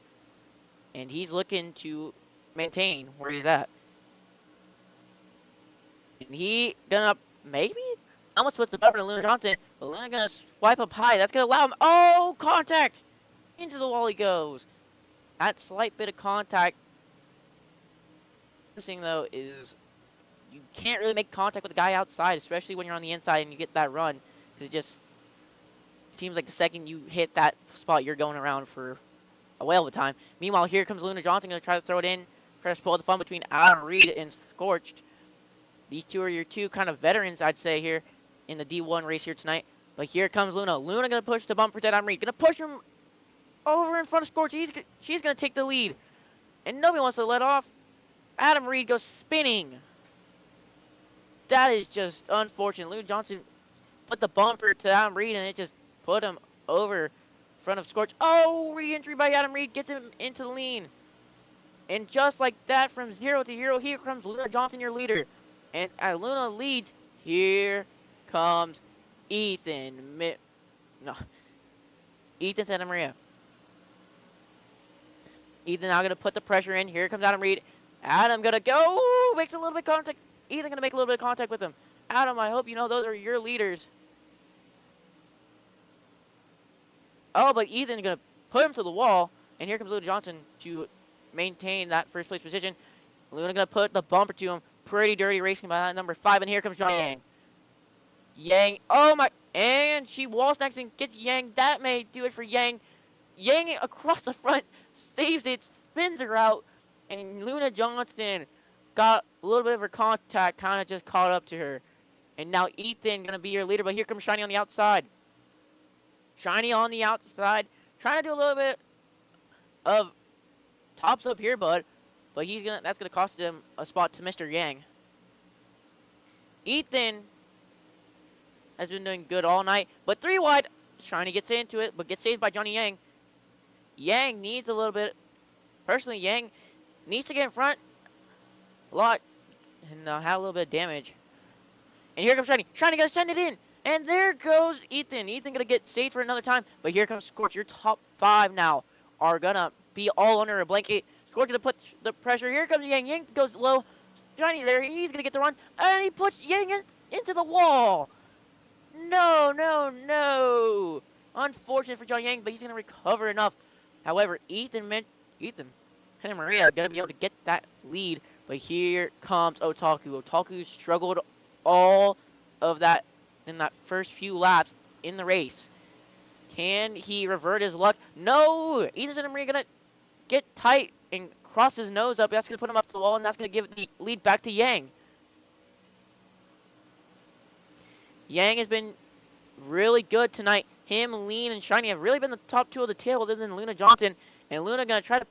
and he's looking to maintain where he's at. And he gonna maybe almost puts the bumper to Luna Johnson, but Luna gonna swipe up high. That's gonna allow him. Oh, contact! Into the wall he goes. That slight bit of contact. Interesting though is you can't really make contact with the guy outside, especially when you're on the inside and you get that run, because it just seems like the second you hit that spot, you're going around for a whale of a time. Meanwhile, here comes Luna Johnson gonna try to throw it in, try to spoil the fun between Adam Reed and Scorched. These two are your two kind of veterans, I'd say, here in the D1 race here tonight. But here comes Luna. Luna gonna push the bumper to Adam Reed. Gonna push him over in front of Scorch. She's gonna take the lead. And nobody wants to let off. Adam Reed goes spinning. That is just unfortunate. Luna Johnson put the bumper to Adam Reed, and it just put him over in front of Scorch. Oh, re-entry by Adam Reed gets him into the lean. And just like that, from 0 to hero, here comes Luna Johnson, your leader. And as Luna leads, here comes Ethan. Ethan Santa Maria. Ethan now going to put the pressure in. Here comes Adam Reed. Adam going to go. Makes a little bit of contact. Ethan going to make a little bit of contact with him. Adam, I hope you know those are your leaders. Oh, but Ethan's going to put him to the wall. And here comes Luna Johnson to maintain that first place position. Luna going to put the bumper to him. Pretty dirty racing by that number 5. And here comes Johnny Yang. Yang. Oh, my. And she wall snacks and gets Yang. That may do it for Yang. Yang across the front. Saves it. Spins her out. And Luna Johnson got a little bit of her contact, kind of just caught up to her. And now Ethan gonna be your leader, but here comes Shiny on the outside. Shiny on the outside, trying to do a little bit of tops up here, bud. But that's gonna cost him a spot to Mr. Yang. Ethan has been doing good all night, but 3 wide. Shiny gets into it, but gets saved by Johnny Yang. Yang needs a little bit. Personally, Yang needs to get in front a lot and had a little bit of damage. And here comes Shiny. Shiny gonna send it in. And there goes Ethan. Ethan gonna get saved for another time. But here comes Scorch. Your top 5 now are gonna be all under a blanket. Scorch gonna put the pressure. Here comes Yang. Yang goes low. Shiny there. He's gonna get the run. And he puts Yang into the wall. No, no, no. Unfortunate for John Yang, but he's gonna recover enough. However, Ethan and Maria are gonna be able to get that lead. But here comes Otaku. Otaku struggled all of that in that first few laps in the race. Can he revert his luck? No! Ethan and Maria gonna get tight and cross his nose up. That's gonna put him up to the wall, and that's gonna give the lead back to Yang. Yang has been really good tonight. Him, Lean, and Shiny have really been the top 2 of the tail other than Luna Johnson. And Luna gonna try to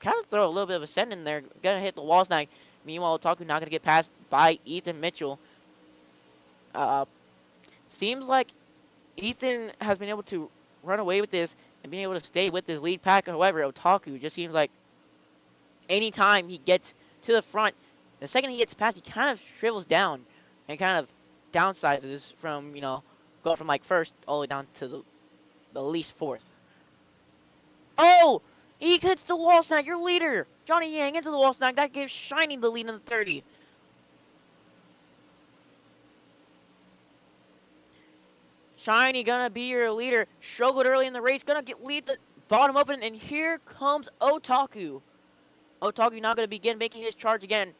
kind of throw a little bit of a send in there. Gonna hit the wall snag. Meanwhile, Otaku not gonna get passed by Ethan Mitchell. Seems like Ethan has been able to run away with this and being able to stay with his lead pack. However, Otaku just seems like anytime he gets to the front, the second he gets past, he kind of shrivels down and kind of downsizes from, going from like first all the way down to the least 4th. Oh! He hits the wall snag, your leader! Johnny Yang into the wall snag. That gives Shiny the lead in the 30. Shiny gonna be your leader. Struggled early in the race. Gonna lead the bottom open. And here comes Otaku. Otaku now gonna begin making his charge again.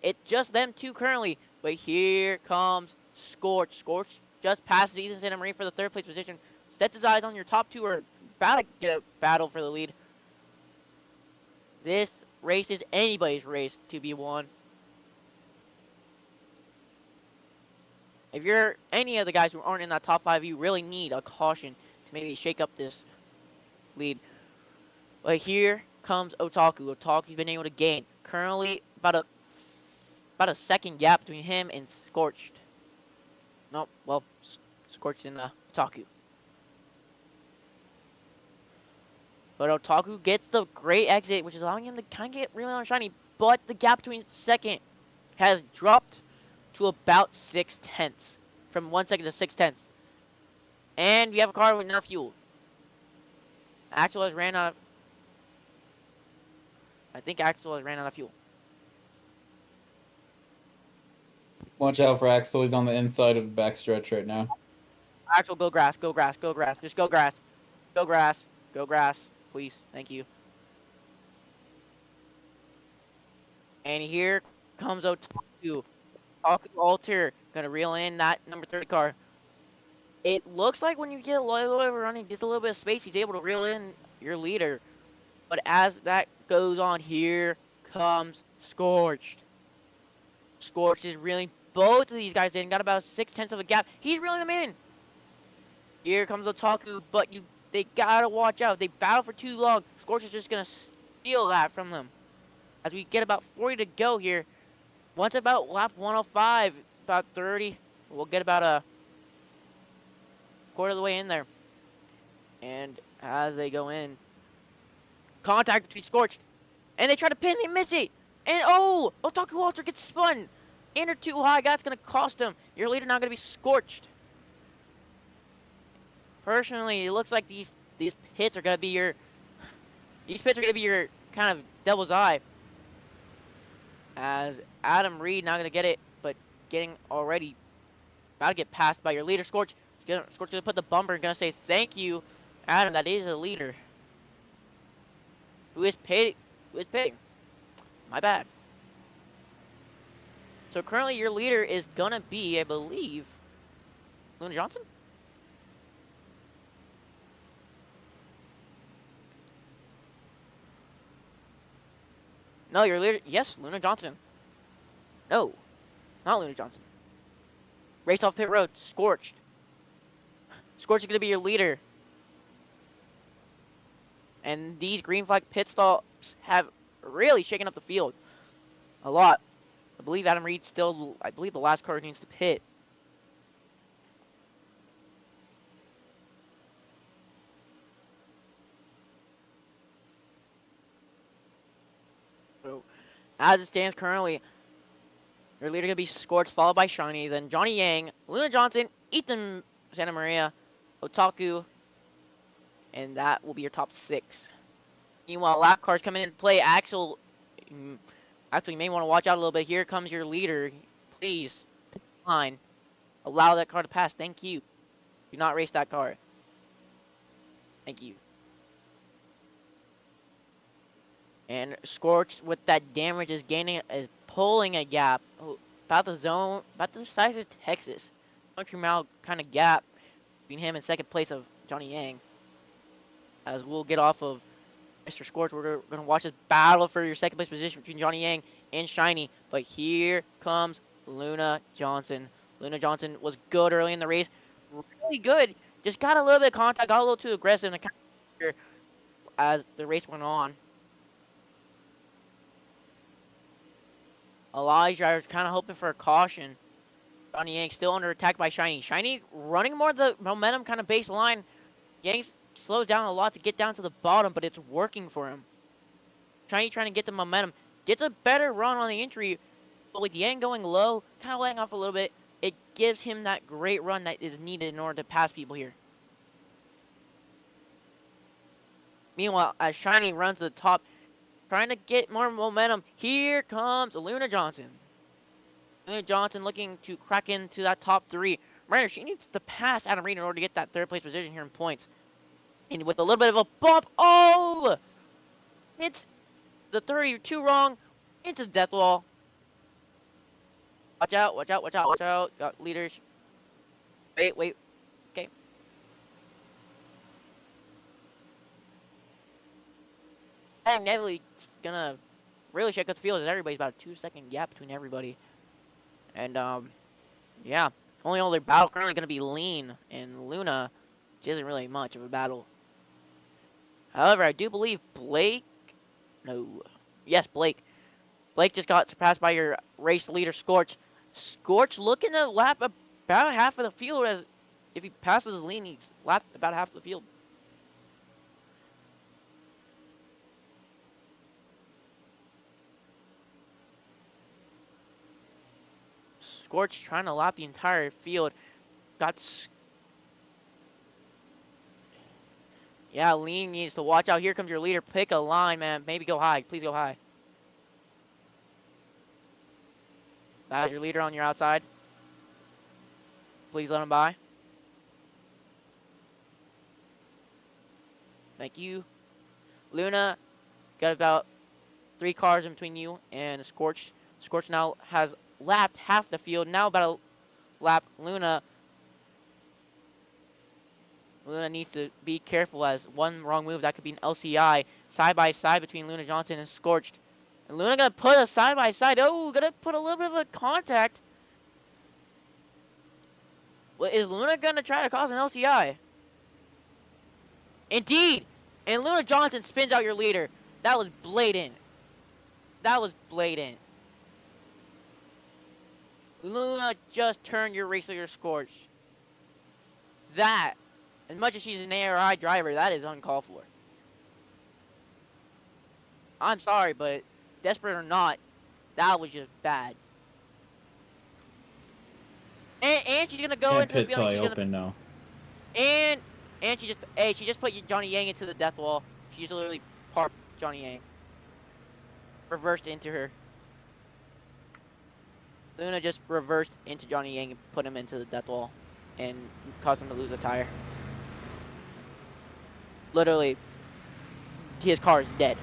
It's just them 2 currently. But here comes Scorch. Scorch just passes Ethan Santa Maria for the 3rd place position. Sets his eyes on your top 2 are about to get a battle for the lead. This race is anybody's race to be won. If you're any of the guys who aren't in that top 5, you really need a caution to maybe shake up this lead. But here comes Otaku. Otaku's been able to gain currently about a second gap between him and Scorched. No, well, Scorched and Otaku. But Otaku gets the great exit, which is allowing him to kind of get really on Shiny. But the gap between 2nd has dropped to about 6/10. From 1 second to 6/10. And we have a car with enough fuel. Axel has ran out of... I think Axel has ran out of fuel. Watch out for Axel. He's on the inside of the backstretch right now. Axel, go grass, go grass, go grass. Just go grass. Go grass. Go grass. Please. Thank you. And here comes Otaku. Otaku Alter gonna reel in that number 30 car. It looks like when you get a little bit of running, gets a little bit of space, he's able to reel in your leader. But as that goes on, here comes Scorched. Scorched is reeling both of these guys in. Got about 6/10 of a gap. He's reeling them in. Here comes Otaku, but they gotta watch out. They battle for too long. Scorched is just gonna steal that from them. As we get about 40 to go here. Once about lap 105, about 30, we'll get about a quarter of the way in there. And as they go in, contact between Scorched, and they try to pin, they miss it. And oh, Otaku Walter gets spun. In or too high, that's gonna cost him. Your leader now gonna be Scorched. Personally, it looks like these pits are gonna be your kind of devil's eye. As Adam Reed not gonna get it, but getting already about to get passed by your leader, Scorch. Scorch gonna put the bumper and gonna say thank you, Adam. That is a leader. Who is paid? My bad. So currently your leader is gonna be, I believe, Luna Johnson. No, your leader. Yes, Luna Johnson. No, not Luna Johnson. Race off pit road. Scorched. Scorched is going to be your leader. And these green flag pit stops have really shaken up the field a lot. I believe Adam Reed still, I believe the last car needs to pit. So, as it stands currently, your leader going to be Scorched, followed by Shiny, then Johnny Yang, Luna Johnson, Ethan Santa Maria, Otaku, and that will be your top 6. Meanwhile, lap cars coming into play. Axel, actually, you may want to watch out a little bit. Here comes your leader. Please, line. Allow that car to pass. Thank you. Do not race that car. Thank you. And Scorched with that damage is pulling a gap. Oh, about the size of Texas. 100-mile kind of gap between him and second place of Johnny Yang. As we'll get off of Mr. Scorched, we're going to watch this battle for your second place position between Johnny Yang and Shiny. But here comes Luna Johnson. Luna Johnson was good early in the race. Really good. Just got a little bit of contact, got a little too aggressive as the race went on. A lot of drivers kind of hoping for a caution. Johnny Yang still under attack by Shiny. Shiny running more of the momentum kind of baseline. Yang slows down a lot to get down to the bottom, but it's working for him. Shiny trying to get the momentum. Gets a better run on the entry, but with Yang going low, kind of letting off a little bit, it gives him that great run that is needed in order to pass people here. Meanwhile, as Shiny runs to the top, trying to get more momentum, here comes Luna Johnson. Luna Johnson looking to crack into that top 3. Remember, she needs to pass Adam Reed in order to get that 3rd place position here in points. And with a little bit of a bump, oh! It's the 32 wrong into the death wall. Watch out, watch out, watch out, watch out. Got leaders. Wait. Okay. And Neville's gonna really shake up the field as everybody's about a 2-second gap between everybody. And, yeah. Only other battle currently gonna be Lean and Luna, which isn't really much of a battle. However, I do believe Blake. No. Yes, Blake. Blake just got surpassed by your race leader, Scorch. Scorch looking to lap about half of the field, as if he passes Lean, he's lapped about half of the field. Scorch trying to lap the entire field. Yeah, Lean needs to watch out. Here comes your leader. Pick a line, man. Maybe go high. Please go high. That's your leader on your outside. Please let him by. Thank you. Luna got about 3 cars in between you and Scorch. Scorch now has lapped half the field. Now about to lap Luna. Luna needs to be careful, as one wrong move, that could be an LCI. Side by side between Luna Johnson and Scorched. And Luna gonna put a side by side. Oh, gonna put a little bit of a contact. Well, is Luna gonna try to cause an LCI? Indeed! And Luna Johnson spins out your leader. That was blatant. That was blatant. Luna just turned your race leader Scorched. That, as much as she's an ARI driver, that is uncalled for. I'm sorry, but desperate or not, that was just bad. And she's gonna go Can't into the pit field. till I open now. And she just put Johnny Yang into the death wall. She just literally parked Johnny Yang. Reversed into her. Luna just reversed into Johnny Yang and put him into the death wall and caused him to lose a tire. Literally, his car is dead.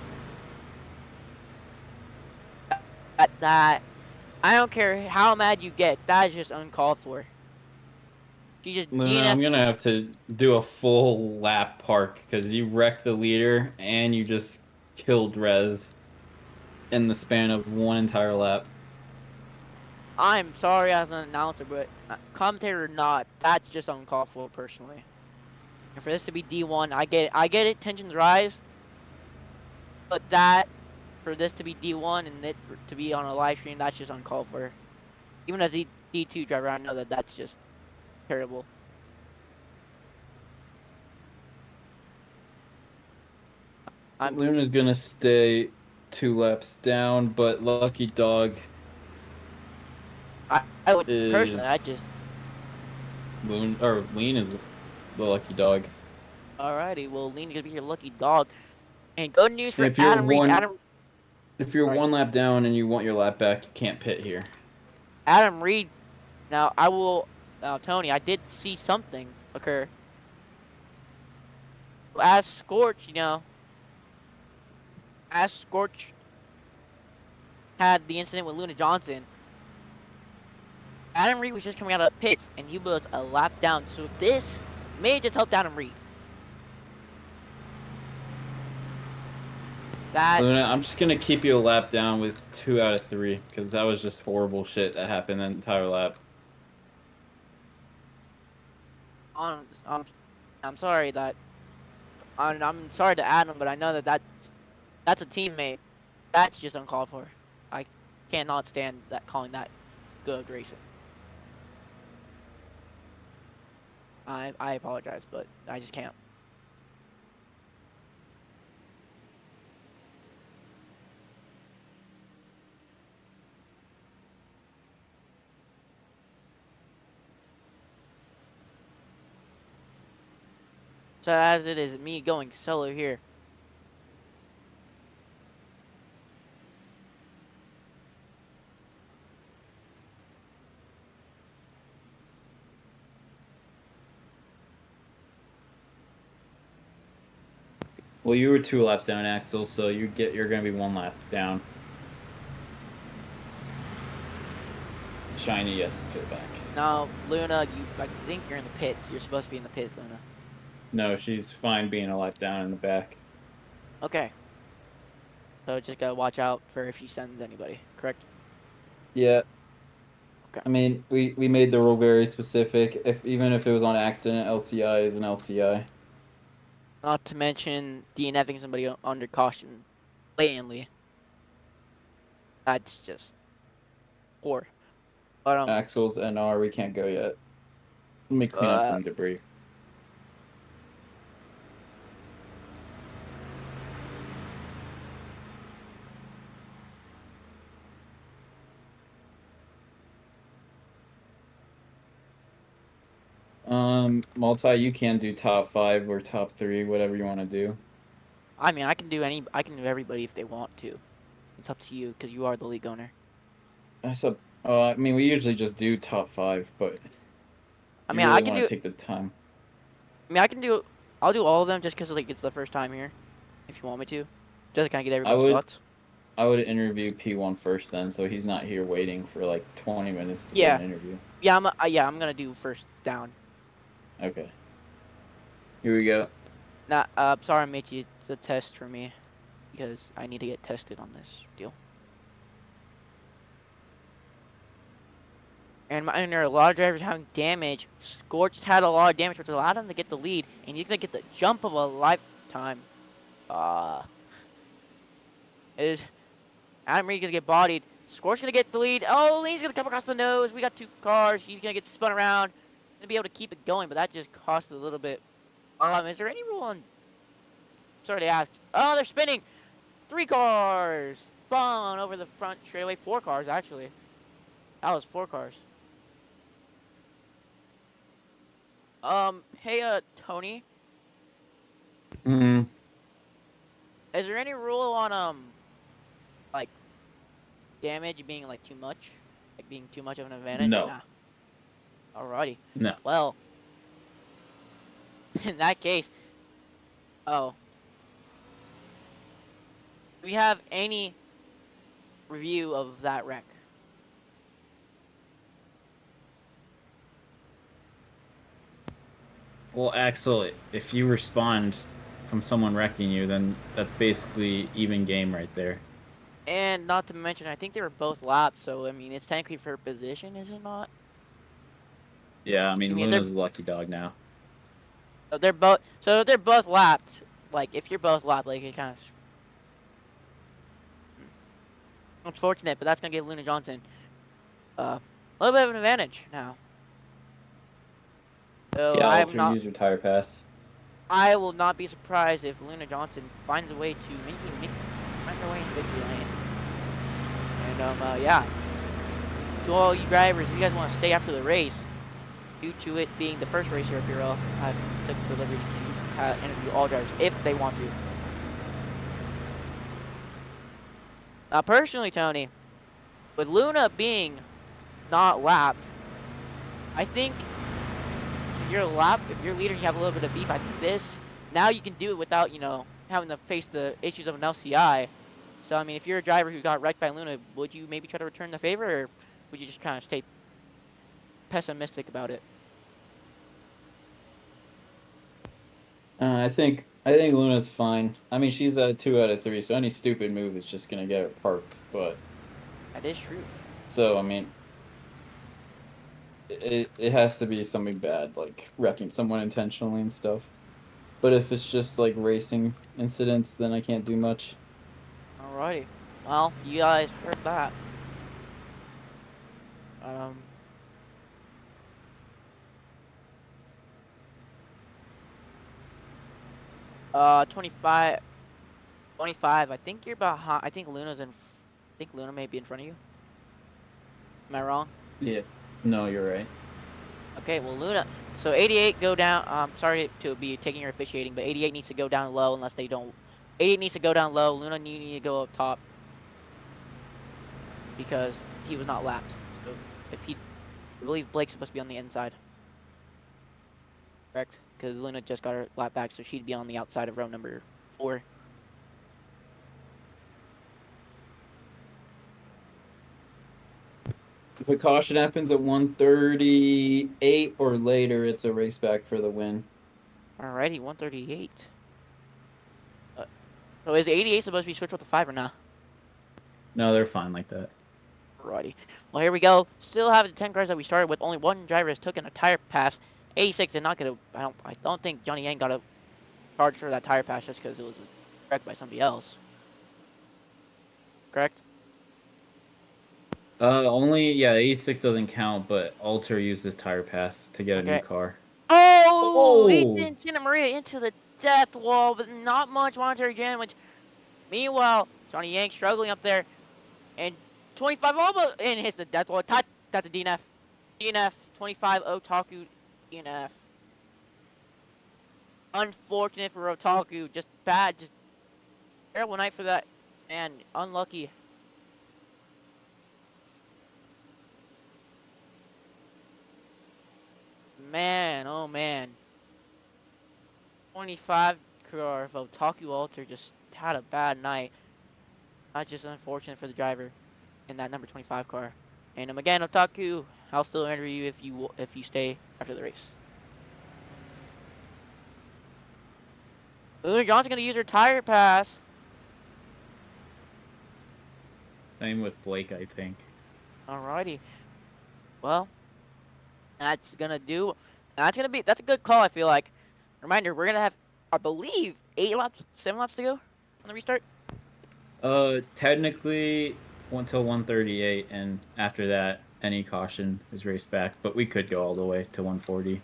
That I don't care how mad you get, that is just uncalled for. She just Luna, I'm gonna have to do a full lap park because you wrecked the leader and you just killed Rez. in the span of one entire lap. I'm sorry as an announcer, but commentator or not, that's just uncalled for personally. And for this to be D1, I get it, tensions rise, but for this to be D1 and to be on a live stream, that's just uncalled for. Even as a D2 driver, I know that that's just terrible. Luna's gonna stay 2 laps down, but Lucky Dog I would personally, I just. Lean is the Lucky Dog. Alrighty, well, Lean's gonna be your lucky dog. And good news for If you're Adam Reed. If you're Sorry. 1 lap down and you want your lap back, you can't pit here. Adam Reed. Now I will. Now Tony, I did see something occur. As Scorch, as Scorch had the incident with Luna Johnson, Adam Reed was just coming out of pits and he was a lap down. So this may just help Adam Reed. Luna, I'm just gonna keep you a lap down with 2 out of 3 because that was just horrible shit that happened the entire lap. I'm sorry that. I'm sorry to Adam, but I know that's a teammate. That's just uncalled for. I cannot stand calling that good racing. I apologize, but I just can't. So as it is me going solo here. Well, you were 2 laps down, Axel, so you're gonna be 1 lap down. Shiny, yes, to the back. Now, Luna, I think you're in the pits. You're supposed to be in the pits, Luna. No, she's fine being a lap down in the back. Okay. So just gotta watch out for if she sends anybody, correct? Yeah. Okay. I mean, we made the rule very specific. Even if it was on accident, LCI is an LCI. Not to mention DNFing somebody under caution blatantly. That's just poor. But Axel's NR, we can't go yet. Let me clean up some debris. Multi, you can do top 5 or top 3, whatever you want to do. I mean, I can do everybody if they want to. It's up to you because you are the league owner. I mean, we usually just do top 5, but I mean, really I can want do. to take the time. I mean, I'll do all of them just because like it's the first time here. If you want me to, just to kind of get everybody's thoughts. I would interview P1 first then, so he's not here waiting for like 20 minutes to do an interview. Yeah, I'm gonna do first down. Okay. Here we go. Nah, sorry, Michi, it's a test for me because I need to get tested on this deal. And there are a lot of drivers having damage. Scorched had a lot of damage, which allowed him to get the lead, and he's gonna get the jump of a lifetime. Is Adam Reed gonna get bodied? Scorched gonna get the lead. Oh, he's gonna come across the nose. We got 2 cars. He's gonna get spun around. Gonna be able to keep it going, but that just cost a little bit. Is there any rule on? Sorry to ask. Oh, they're spinning. 3 cars spun over the front straightaway. 4 cars actually. That was 4 cars. Hey, Tony. Mm-hmm. Is there any rule on like damage being like too much, like being too much of an advantage? No. Nah. Alrighty. No. Well, in that case, do we have any review of that wreck? Well, Axel, if you respond from someone wrecking you, then that's basically even game right there. And And not to mention, I think they were both lapped, so I mean, it's technically for position, is it not? Yeah, I mean, I mean, Luna's a lucky dog now. So they're both lapped. Like, if you're both lapped, like, it kind of unfortunate, but that's gonna give Luna Johnson a little bit of an advantage now. So Yeah, Alter, use your tire pass. I will not be surprised if Luna Johnson finds a way to find her way into victory lane. And yeah, to all you drivers, if you guys want to stay after the race, due to it being the first race here at PRL, I took the liberty to interview all drivers if they want to. Now, personally, Tony, with Luna being not lapped, I think if you're lapped, if you're leader, you have a little bit of beef. I think now you can do it without, having to face the issues of an LCI. So, I mean, if you're a driver who got wrecked by Luna, would you maybe try to return the favor, or would you just kind of stay pessimistic about it? I think Luna's fine. I mean, she's a 2 out of 3, so any stupid move is just gonna get her parked. But that is true. So I mean, it has to be something bad, like wrecking someone intentionally and stuff. But if it's just like racing incidents, then I can't do much. Alrighty. Well, you guys heard that. 25. I think you're behind. I think Luna's in. I think Luna may be in front of you. Am I wrong? Yeah. No, you're right. Okay, well, Luna. So 88 go down. Sorry to be taking your officiating, but 88 needs to go down low unless they don't. 88 needs to go down low. Luna, you need to go up top because he was not lapped. So if he, I believe Blake's supposed to be on the inside. Correct? Because Luna just got her lap back, so she'd be on the outside of row number 4. If a caution happens at 138 or later, it's a race back for the win. Alrighty, 138. So is 88 supposed to be switched with the 5 or not? No, they're fine like that. Alrighty. Well, here we go. Still have the 10 cars that we started with. Only one driver has taken a tire pass. 86 did not get a. I don't think Johnny Yang got a charge for that tire pass just because it was wrecked by somebody else. Correct? Yeah, 86 doesn't count, but Alter used his tire pass to get a new car. Oh! Ethan Santa Maria into the death wall, but not much monetary damage. Meanwhile, Johnny Yang struggling up there, and 25 almost and hits the death wall. That's a DNF. DNF 25 Otaku DNF. Unfortunate for Otaku, just bad, just terrible night for that, and unlucky. Man, oh man. 25 car of Otaku Alter just had a bad night. That's just unfortunate for the driver in that number 25 car. And again, Otaku, I'll still interview you if you stay after the race. Luna Johnson's gonna use her tire pass. Same with Blake, I think. Alrighty. Well, that's gonna be. That's a good call. I feel like. Reminder: we're gonna have, I believe, 7 laps to go on the restart. Technically, until 138, and after that, any caution is raced back. But we could go all the way to 140.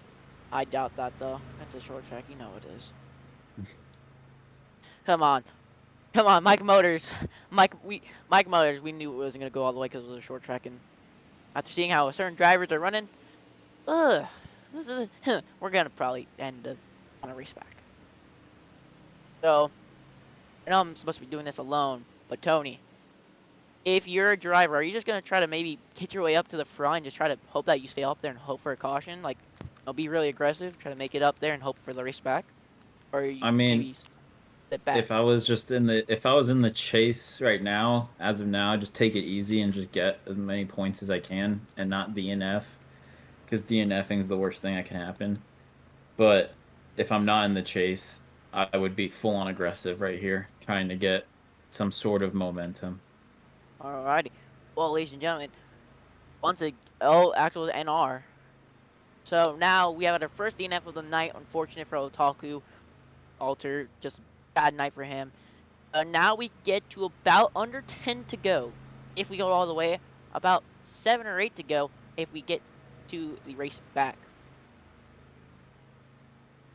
I doubt that though. That's a short track. You know it is. Come on, Mike Motors. Mike Motors. We knew it wasn't gonna go all the way because it was a short track, and after seeing how certain drivers are running, we're gonna probably end on a race back. So, I know I'm supposed to be doing this alone, but Tony, if you're a driver, are you just gonna try to maybe hit your way up to the front and just try to hope that you stay up there and hope for a caution? Like, be really aggressive, try to make it up there and hope for the race back? Or you maybe sit back? If I was in the chase right now, as of now, just take it easy and just get as many points as I can and not DNF, because DNFing is the worst thing that can happen. But if I'm not in the chase, I would be full on aggressive right here, trying to get some sort of momentum. Alrighty. Well, ladies and gentlemen, once again, oh, actual NR. So now we have our first DNF of the night. Unfortunate for Otaku. Alter, just bad night for him. Now we get to about under 10 to go. If we go all the way, about 7 or 8 to go if we get to the race back.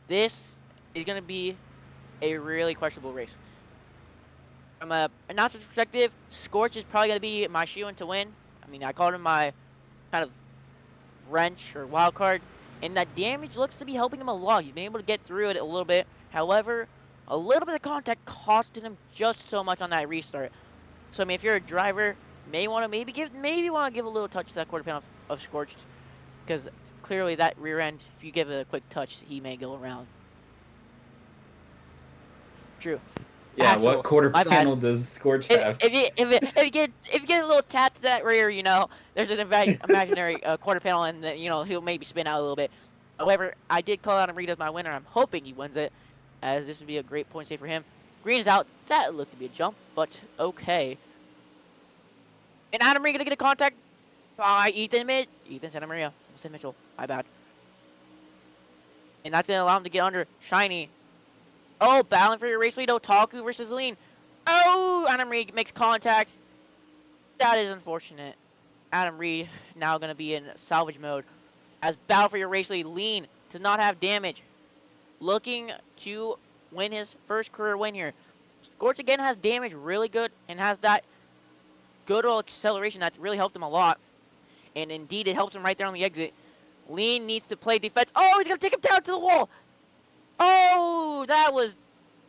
This is going to be a really questionable race. From a announcer's perspective, Scorch is probably going to be my shoe-in to win. I mean, I called him my kind of wrench or wild card, and that damage looks to be helping him a lot. He's been able to get through it a little bit. However, a little bit of contact costed him just so much on that restart. So I mean, if you're a driver, may want to give a little touch to that quarter panel of Scorched, because clearly that rear end, if you give it a quick touch, he may go around. True. Yeah, Axel, what quarter my bad. panel does Scorch have? If you get a little tap to that rear, you know, there's an imaginary quarter panel, and you know, he'll maybe spin out a little bit. However, I did call out Amrita as my winner. I'm hoping he wins it, as this would be a great point save for him. Green is out. That looked to be a jump, but okay. And Adam Marie gonna get a contact by Ethan Santa Maria. I said Mitchell. My bad. And that's gonna allow him to get under Shiny. Oh, battling for your race lead, Otaku versus Lean. Oh, Adam Reed makes contact. That is unfortunate. Adam Reed now going to be in salvage mode. As battle for your race lead, Lean does not have damage. Looking to win his first career win here. Scorch again has damage really good and has that good old acceleration that's really helped him a lot. And indeed, it helps him right there on the exit. Lean needs to play defense. Oh, he's going to take him down to the wall. Oh, that was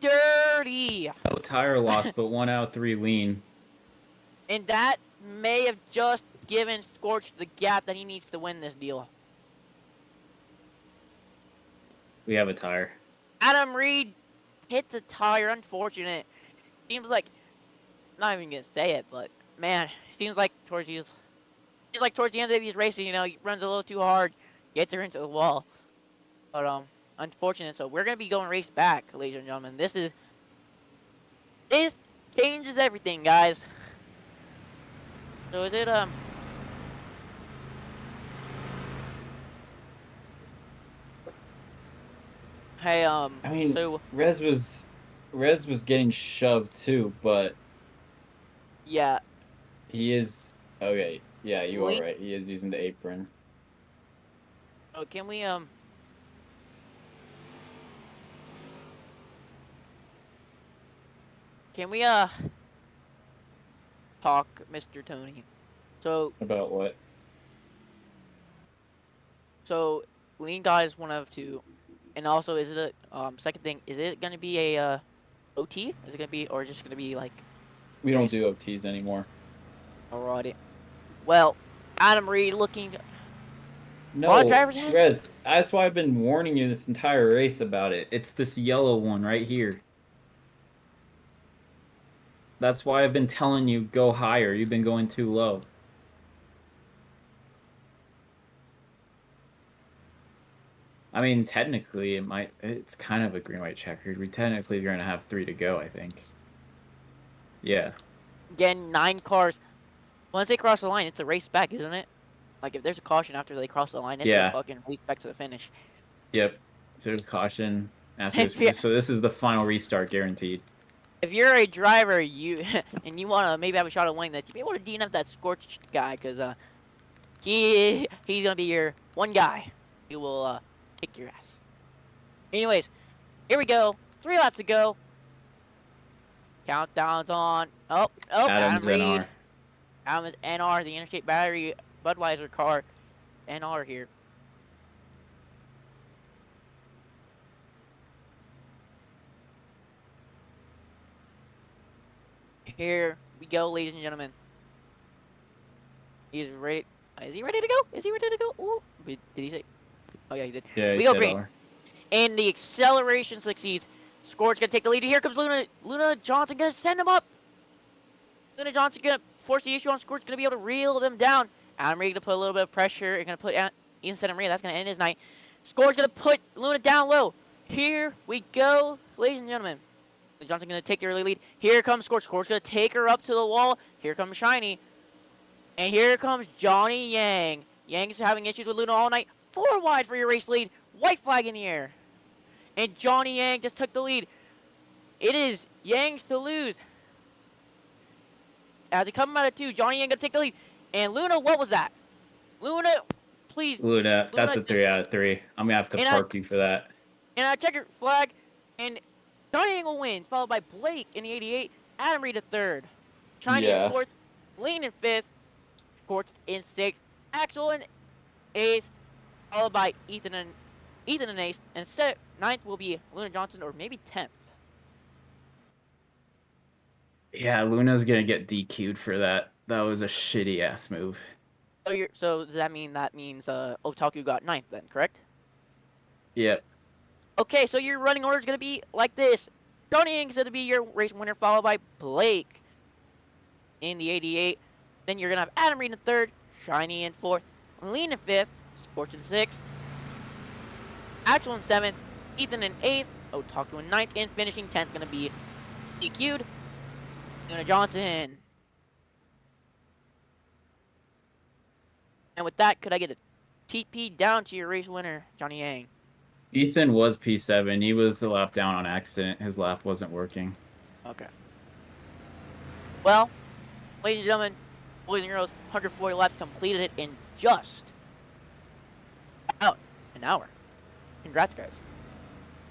dirty. No tire loss, but 1 out of 3 lean. And that may have just given Scorch the gap that he needs to win this deal. We have a tire. Adam Reed hits a tire. Unfortunate. Seems like, not even gonna say it, but man, seems like towards the end of these races, you know, he runs a little too hard, gets her into the wall. But unfortunate. So we're gonna be going race back, ladies and gentlemen. This changes everything, guys. So is it hey I mean, so Rez was getting shoved too, but yeah. he is okay. Yeah, you Lean- are right. He is using the apron. Oh, can we talk, Mr. Tony? So About what? Lean Dot is one of 2, and also is it a second thing? Is it gonna be a OT? Is it gonna be, or just gonna be like? We don't Nice. do OTs anymore. Alrighty. Well, Adam Reed looking. No, All drivers have? Rez, that's why I've been warning you this entire race about it. It's this yellow one right here. That's why I've been telling you go higher. You've been going too low. I mean, technically, it's kind of a green-white checkered. We technically are going to have 3 to go, I think. Yeah. Again, 9 cars. Once they cross the line, it's a race back, isn't it? Like, if there's a caution after they cross the line, it's a fucking race back to the finish. Yep. So there's caution after this. So this is the final restart, guaranteed. If you're a driver, and you want to maybe have a shot at winning this, you may want to DNF that Scorched guy, because he's going to be your one guy who will kick your ass. Anyways, here we go. 3 laps to go. Countdown's on. Oh, Adam's Adam Reed. NR. Adam's NR, the Interstate Battery Budweiser car. NR here. Here we go, ladies and gentlemen. He's ready. Is he ready to go? Is he ready to go? Ooh. Did he say? Oh, yeah, he did. Yeah, We go green. And the acceleration succeeds. Scorch gonna take the lead. Here comes Luna. Luna Johnson gonna send him up. Luna Johnson gonna force the issue on Scorch. Gonna be able to reel them down. Adam Reed gonna put a little bit of pressure. And gonna put Ian Santa Maria. That's gonna end his night. Scorch gonna put Luna down low. Here we go, ladies and gentlemen. Johnson gonna take the early lead. Here comes Scorch. Scorch gonna take her up to the wall. Here comes Shiny. And here comes Johnny Yang. Yang is having issues with Luna all night. 4 wide for your race lead. White flag in the air. And Johnny Yang just took the lead. It is Yang's to lose. As they come out of 2, Johnny Yang gonna take the lead. And Luna, what was that? Luna, please. Luna, that's a just, 3 out of 3. I'm gonna have to park you for that. And I check your flag, and Johnny Yang will win, followed by Blake in the 88, Adam Reed in 3rd, Shiny in 4th, Lean in 5th, Scorch in 6th, Axel in 8th, followed by Ethan in 8th, and 9th will be Luna Johnson, or maybe 10th. Yeah, Luna's gonna get DQ'd for that. That was a shitty ass move. So does that means Otaku got 9th then, correct? Yep. Okay, so your running order is gonna be like this. Johnny Yang is gonna be your race winner, followed by Blake in the 88. Then you're gonna have Adam Reed in 3rd, Shiny in 4th, Lean in 5th, Scorch in 6th, Axel in 7th, Ethan in 8th, Otaku in 9th, and finishing 10th gonna be DQ'd, Luna Johnson. And with that, could I get a TP down to your race winner, Johnny Yang? Ethan was P7. He was a lap down on accident. His lap wasn't working. Okay. Well, ladies and gentlemen, boys and girls, 140 laps completed it in just about an hour. Congrats, guys.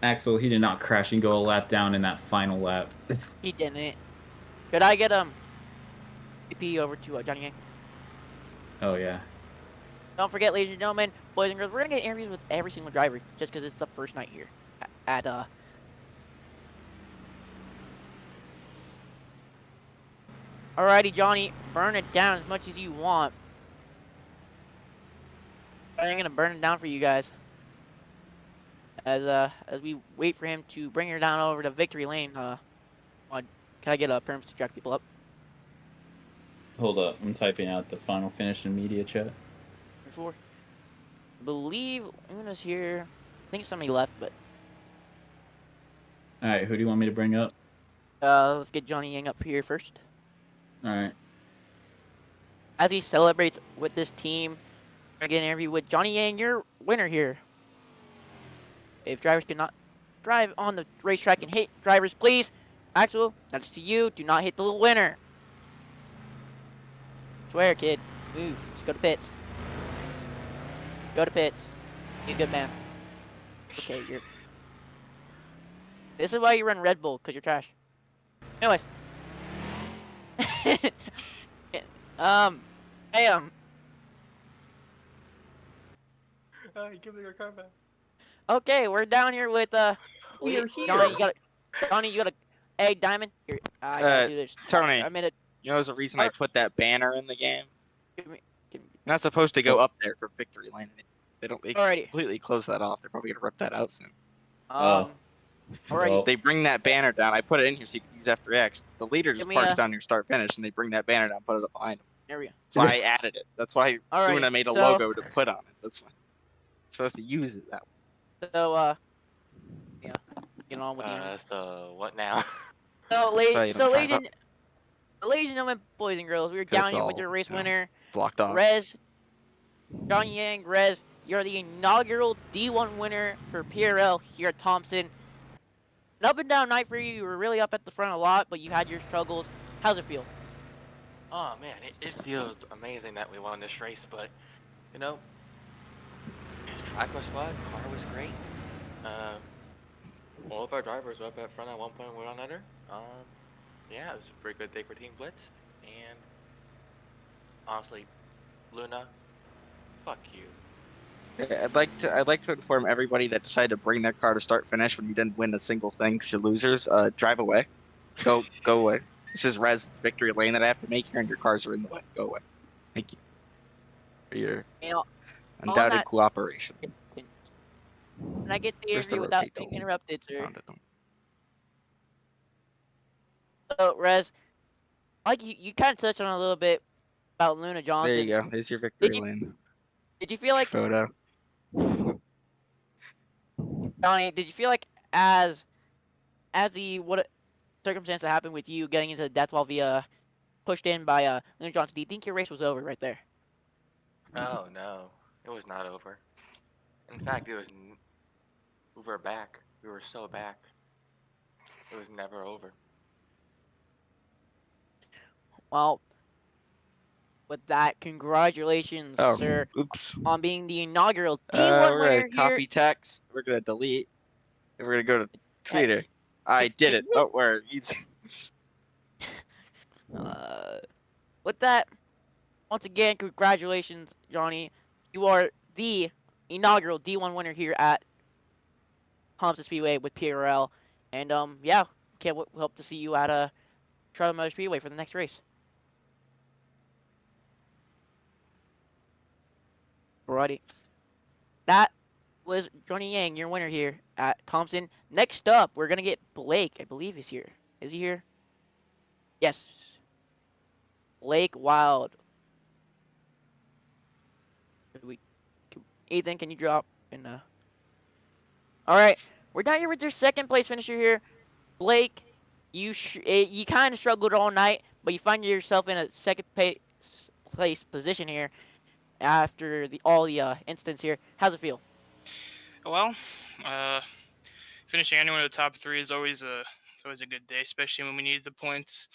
Axel, he did not crash and go a lap down in that final lap. He didn't. Could I get TP over to Johnny Yang? Oh, yeah. Don't forget, ladies and gentlemen, boys and girls, we're gonna get interviews with every single driver just because it's the first night here at Alrighty, Johnny, burn it down as much as you want. I'm gonna burn it down for you guys as we wait for him to bring her down over to victory lane. Can I get a perms to drive people up? Hold up, I'm typing out the final finish in media chat. Before, I believe Una's here. I think somebody left, but All right, who do you want me to bring up? let's get Johnny Yang up here first. All right. As he celebrates with this team, we're gonna get an interview with Johnny Yang, your winner here. If drivers cannot drive on the racetrack and hit drivers, please. Axel, that's to you. Do not hit the little winner. Swear, kid. Move. Just go to pits. Go to pits. Be a good man. Okay, you're. This is why you run Red Bull, because you're trash. Anyways. Hey, give me your car back. Okay, we're down here with We are here. Johnny, you gotta. Hey, Diamond, here. I gotta do this. Tony. I made it. You know, there's a reason I put that banner in the game. Give me. You're not supposed to go up there for victory lane. They Alrighty. completely close that off. They're probably gonna rip that out soon. Alrighty. Well, They bring that banner down. I put it in here so you can use F3X. The leader just Give me parks a- down your start finish, and they bring that banner down, put it up behind them. There we go. That's why I added it. That's why Alrighty, Luna made a so- logo to put on it. That's why. I'm supposed to use it that way. So, yeah, get on with you. So what now? So, That's why you don't ladies drive and gentlemen, boys and girls, we're 'Cause down it's here with all, your race you know, winner, Blocked off. Rez. Johnny Yang, Rez, you're the inaugural D1 winner for PRL here at Thompson. An up and down night for you. You were really up at the front a lot, but you had your struggles. How's it feel? Oh man, it feels amazing that we won this race, but you know, the track was fun, car was great. All of our drivers were up at front at one point, one another. Yeah, it was a pretty good day for Team Blitzed, and honestly, Luna, fuck you. Okay, I'd like to inform everybody that decided to bring their car to start finish when you didn't win a single thing 'cause you're losers. Drive away. Go away. This is Rez's victory lane that I have to make here, and your cars are in the way. Go away. Thank you for your You know, undoubted that- cooperation. and I get the Just to interview without rotate being tool. interrupted, sir. Found it. So, Rez, like you kind of touched on a little bit about Luna Johnson. There you go. There's your victory you- lane Did you feel like, photo. Johnny? Did you feel like as the circumstance that happened with you getting into the death wall via pushed in by Leonard Johnson, do you think your race was over right there? Oh no, it was not over. In fact, we were back. We were so back. It was never over. Well, with that, congratulations, Oh, sir, oops. on being the inaugural D1 We're gonna winner here. copy text. We're gonna delete. And we're gonna go to Hey, Twitter. I did it. you- Don't worry. with that, once again, congratulations, Johnny. You are the inaugural D1 winner here at Thompson Speedway with PRL. And yeah, hope to see you at Charlotte Motor Speedway for the next race. Alrighty. That was Johnny Yang, your winner here at Thompson. Next up, we're gonna get Blake. I believe he's here. Is he here? Yes. Blake Wild. Ethan, can you drop in All right, we're down here with your second place finisher here, Blake. You kind of struggled all night, but you find yourself in a second place position here after all the incidents here. How's it feel? Well, finishing anyone in the top 3 is always a good day, especially when we need the points.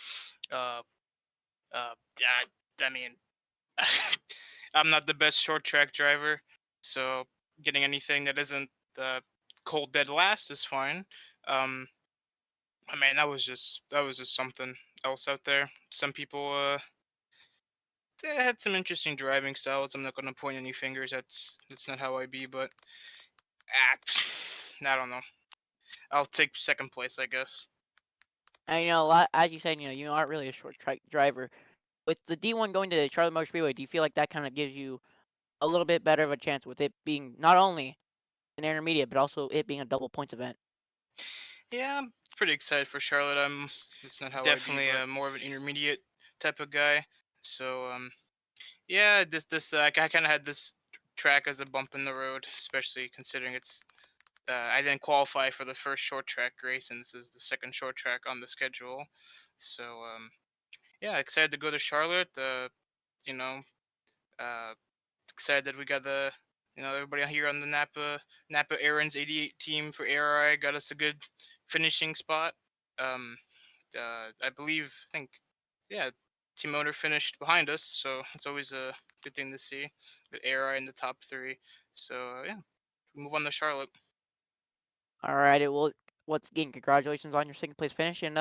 I mean, I'm not the best short track driver, so getting anything that isn't cold dead last is fine. I mean, that was just something else out there. Some people they had some interesting driving styles. I'm not going to point any fingers. That's not how I be, but I don't know. I'll take second place, I guess. And you know, as you said, you aren't really a short track driver. With the D1 going to Charlotte Motor Speedway, do you feel like that kind of gives you a little bit better of a chance with it being not only an intermediate, but also it being a double points event? Yeah, I'm pretty excited for Charlotte. I'm It's not how definitely I be, more of an intermediate type of guy. So yeah, this I kind of had this track as a bump in the road, especially considering it's I didn't qualify for the first short track race, and this is the second short track on the schedule. So yeah, excited to go to Charlotte. You know, uh, excited that we got everybody here on the Napa Aaron's 88 team for ARI got us a good finishing spot. I think, yeah, team owner finished behind us, so it's always a good thing to see. With ARI in the top 3, so yeah, move on to Charlotte. All right, well, once again, congratulations on your second place finish, and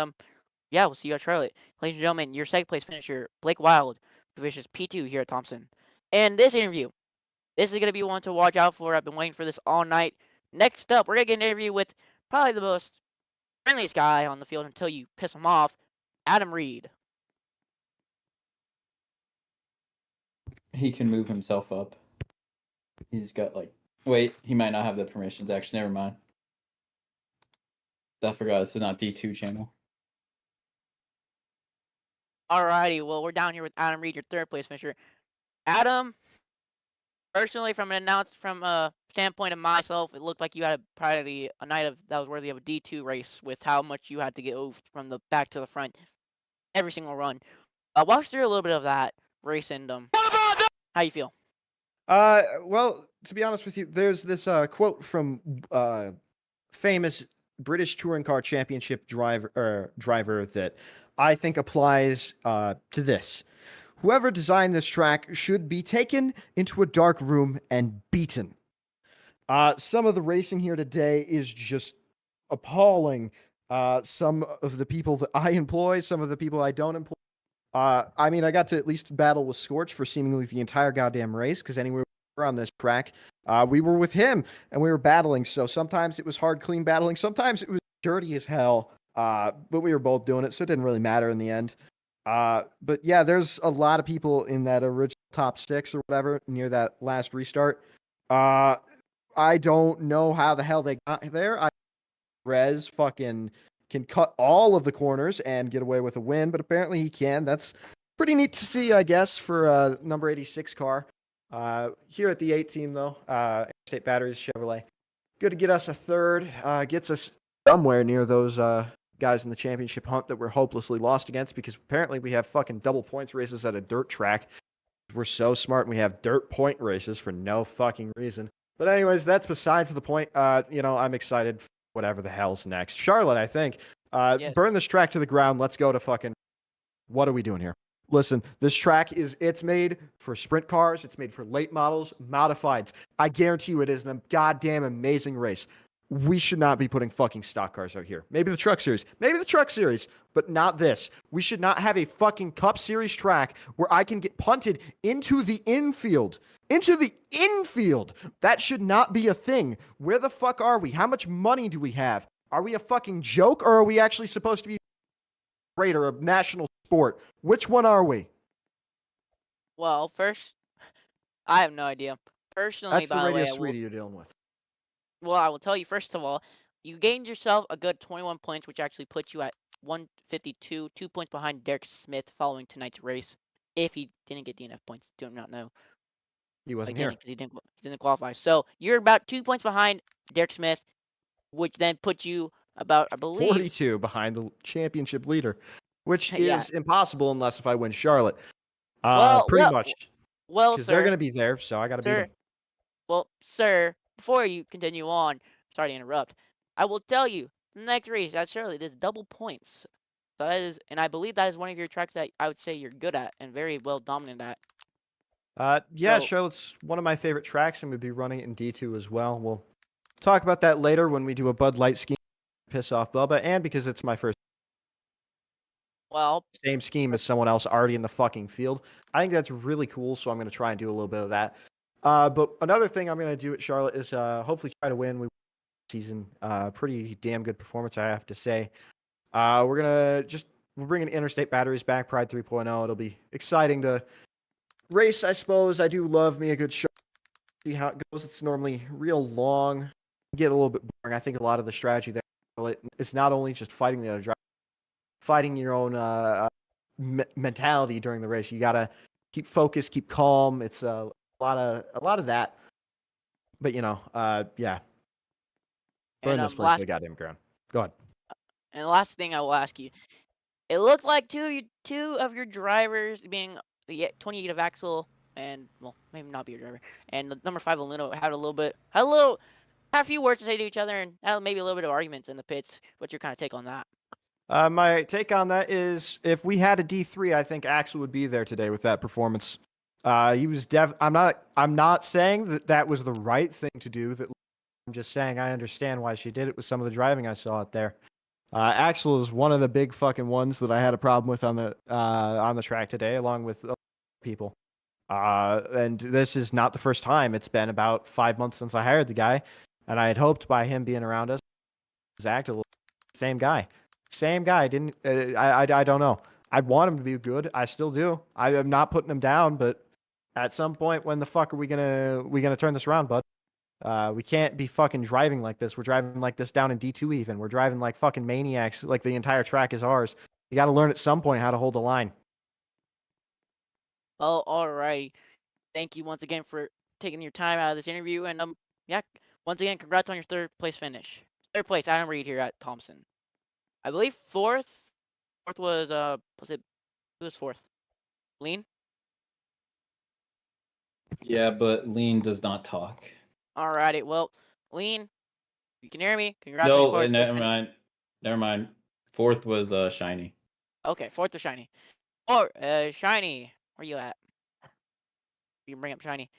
yeah, we'll see you at Charlotte. Ladies and gentlemen, your second place finisher, Blake Wild, who finishes P2 here at Thompson. And this interview, this is going to be one to watch out for. I've been waiting for this all night. Next up, we're going to get an interview with probably the most friendliest guy on the field until you piss him off, Adam Reed. He can move himself up. He's got wait, he might not have the permissions. Actually, never mind. I forgot this is not D2 channel. Alrighty, well, we're down here with Adam Reed, your third place finisher. Adam, personally, from a standpoint of myself, it looked like you had probably a night that was worthy of a D2 race with how much you had to get oofed from the back to the front every single run. Walk us through a little bit of that race and how you feel. Well, to be honest with you, there's this quote from famous British touring car championship driver that I think applies to this. Whoever designed this track should be taken into a dark room and beaten. Some of the racing here today is just appalling. Some of the people that I employ, some of the people I don't employ. I mean, I got to at least battle with Scorch for seemingly the entire goddamn race, because anywhere we were on this track, we were with him, and we were battling. So sometimes it was hard, clean battling. Sometimes it was dirty as hell, but we were both doing it, so it didn't really matter in the end. But yeah, there's a lot of people in that original top 6 or whatever near that last restart. I don't know how the hell they got there. Rez fucking can cut all of the corners and get away with a win, but apparently he can. That's pretty neat to see, I guess, for a number 86 car. Here at the 8 team, though, State Batteries Chevrolet. Good to get us a third. Gets us somewhere near those guys in the championship hunt that we're hopelessly lost against because apparently we have fucking double points races at a dirt track. We're so smart and we have dirt point races for no fucking reason. But anyways, that's besides the point. I'm excited for whatever the hell's next. Charlotte, I think. Yes. Burn this track to the ground. Let's go to fucking... What are we doing here? Listen, this track it's made for sprint cars. It's made for late models, modifieds. I guarantee you it is a goddamn amazing race. We should not be putting fucking stock cars out here. Maybe the truck series, but not this. We should not have a fucking Cup Series track where I can get punted into the infield. That should not be a thing. Where the fuck are we? How much money do we have? Are we a fucking joke or are we actually supposed to be great or a national sport? Which one are we? Well, first, I have no idea. Personally, That's the by the way, Radio Sweetie you're dealing with. I will tell you first of all, you gained yourself a good 21 points, which actually puts you at 152, 2 points behind Derek Smith following tonight's race. If he didn't get DNF points, do not know. He wasn't Again, here. because he didn't qualify. So you're about 2 points behind Derek Smith, which then puts you about, I believe, 42 behind the championship leader, which Yeah. is impossible unless if I win Charlotte. Well, Pretty well, much. well, Because they're sir, going to be there, so I got to beat sir, them. well, sir, before you continue on, sorry to interrupt, I will tell you, the next race, that's Shirley, there's double points. So that is, and I believe that is one of your tracks that I would say you're good at and very well dominant at. Yeah, So- Charlotte's one of my favorite tracks, and we'll be running it in D2 as well. We'll talk about that later when we do a Bud Light scheme, piss off Bubba, and because it's my first Well, same scheme as someone else already in the fucking field. I think that's really cool, so I'm going to try and do a little bit of that. But another thing I'm going to do at Charlotte is hopefully try to win. Season, pretty damn good performance, I have to say. We're bringing interstate batteries back, Pride 3.0. It'll be exciting to race, I suppose. I do love me a good show. See how it goes. It's normally real long, get a little bit boring. I think a lot of the strategy there, it's not only just fighting the other driver, fighting your own mentality during the race. You gotta keep focused, keep calm. It's a lot of that. But yeah. Burn and this place to the goddamn ground. Go ahead. and the last thing I will ask you, it looked like two of your drivers, being the 28 of Axel and, well, maybe not be your driver, and the number 5 Aluno had a few words to say to each other and had maybe a little bit of arguments in the pits. What's your kind of take on that? My take on that is if we had a D3, I think Axel would be there today with that performance. He was I'm not saying that was the right thing to do. I'm just saying I understand why she did it with some of the driving I saw out there. Axel is one of the big fucking ones that I had a problem with on the track today, along with other people. And this is not the first time. It's been about 5 months since I hired the guy, and I had hoped by him being around us, Zach, same guy. Didn't I don't know. I'd want him to be good. I still do. I am not putting him down, but at some point, when the fuck are we gonna turn this around, bud? We can't be fucking driving like this. We're driving like this down in D2 even. We're driving like fucking maniacs, like the entire track is ours. You got to learn at some point how to hold the line. Oh, alright. Thank you once again for taking your time out of this interview, and yeah, once again, congrats on your 3rd place finish. 3rd place, Adam Reed here at Thompson. I believe 4th was who was 4th? Lean? Yeah, but Lean does not talk. Alrighty, well, Lean, you can hear me. Congrats on No, your 4th place never finish. mind. Never mind. 4th was Shiny. Okay, 4th was Shiny. Or Shiny, where you at? You can bring up Shiny.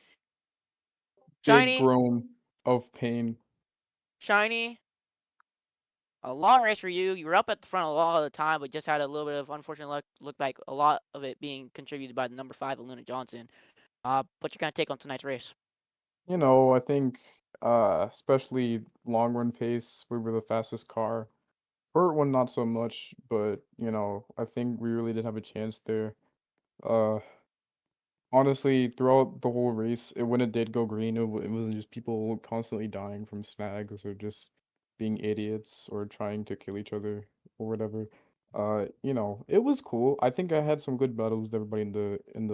Shiny, Big groan of pain. Shiny. A long race for you. You were up at the front a lot of the time, but just had a little bit of unfortunate luck. Looked like a lot of it being contributed by the number 5, Aluna Johnson. What's your kind of take on tonight's race? I think especially long run pace, we were the fastest car. Short one not so much, but I think we really did have a chance there. Uh Honestly, throughout the whole race, when it did go green, it wasn't just people constantly dying from snags or just being idiots or trying to kill each other or whatever. It was cool. I think I had some good battles with everybody in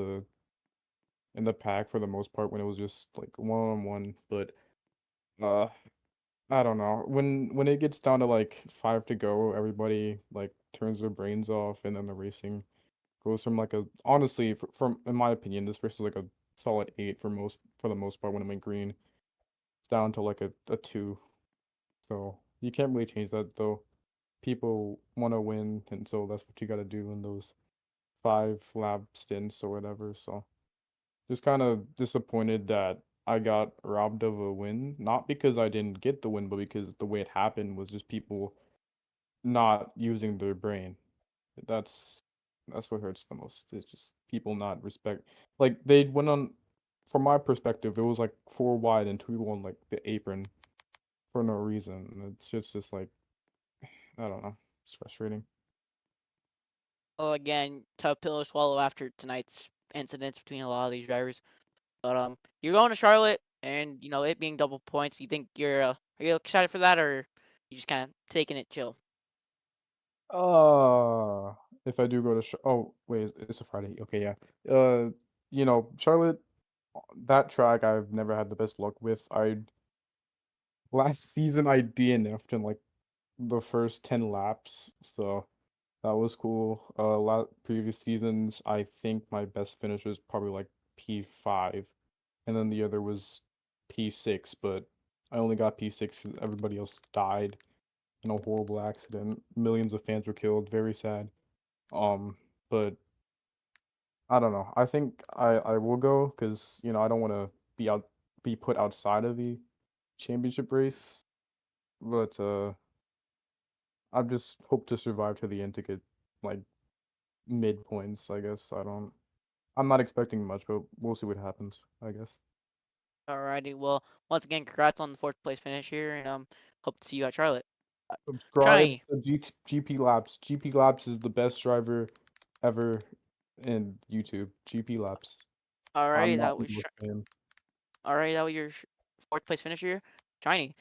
the pack for the most part when it was just like one on one. But uh I don't know. When it gets down to like 5 to go, everybody like turns their brains off, and then the racing goes from like a honestly from in my opinion, this race is like a solid 8 for the most part when it went green, down to like a 2. So you can't really change that though. People want to win, and so that's what you got to do in those 5 lap stints or whatever. So just kind of disappointed that I got robbed of a win, not because I didn't get the win, but because the way it happened was just people not using their brain. That's that's what hurts the most. It's just people not respect. Like they went on, from my perspective, it was like 4 wide and 2 on like the apron for no reason. It's just like I don't know. It's frustrating. Well, again, tough pill to swallow after tonight's incidents between a lot of these drivers. But you're going to Charlotte, and it being double points. You think are you excited for that, or you just kind of taking it chill? If I do go to oh wait, it's a Friday. Okay, yeah. Charlotte, that track I've never had the best luck with. Last season I DNF'd in like the first 10 laps, so that was cool. Previous seasons, I think my best finish was probably like P5, and then the other was P6, but I only got P6 because everybody else died in a horrible accident. Millions of fans were killed. Very sad. But I don't know. I think I will go because I don't want to be put outside of the championship race. But I just hope to survive to the end to get like mid points. I guess I'm not expecting much, but we'll see what happens. I guess. Alrighty. Well, once again, congrats on the 4th place finish here, and hope to see you at Charlotte. Subscribe Shiny. to GP Labs. GP Labs is the best driver ever in YouTube. GP Labs. I'm Alrighty, not that the was most fan. alrighty. That was your 4th place finisher, Shiny.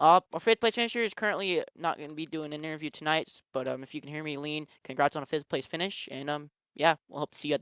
Our 5th place finisher is currently not going to be doing an interview tonight, but if you can hear me lean, congrats on a 5th place finish, and yeah, we'll hope to see you at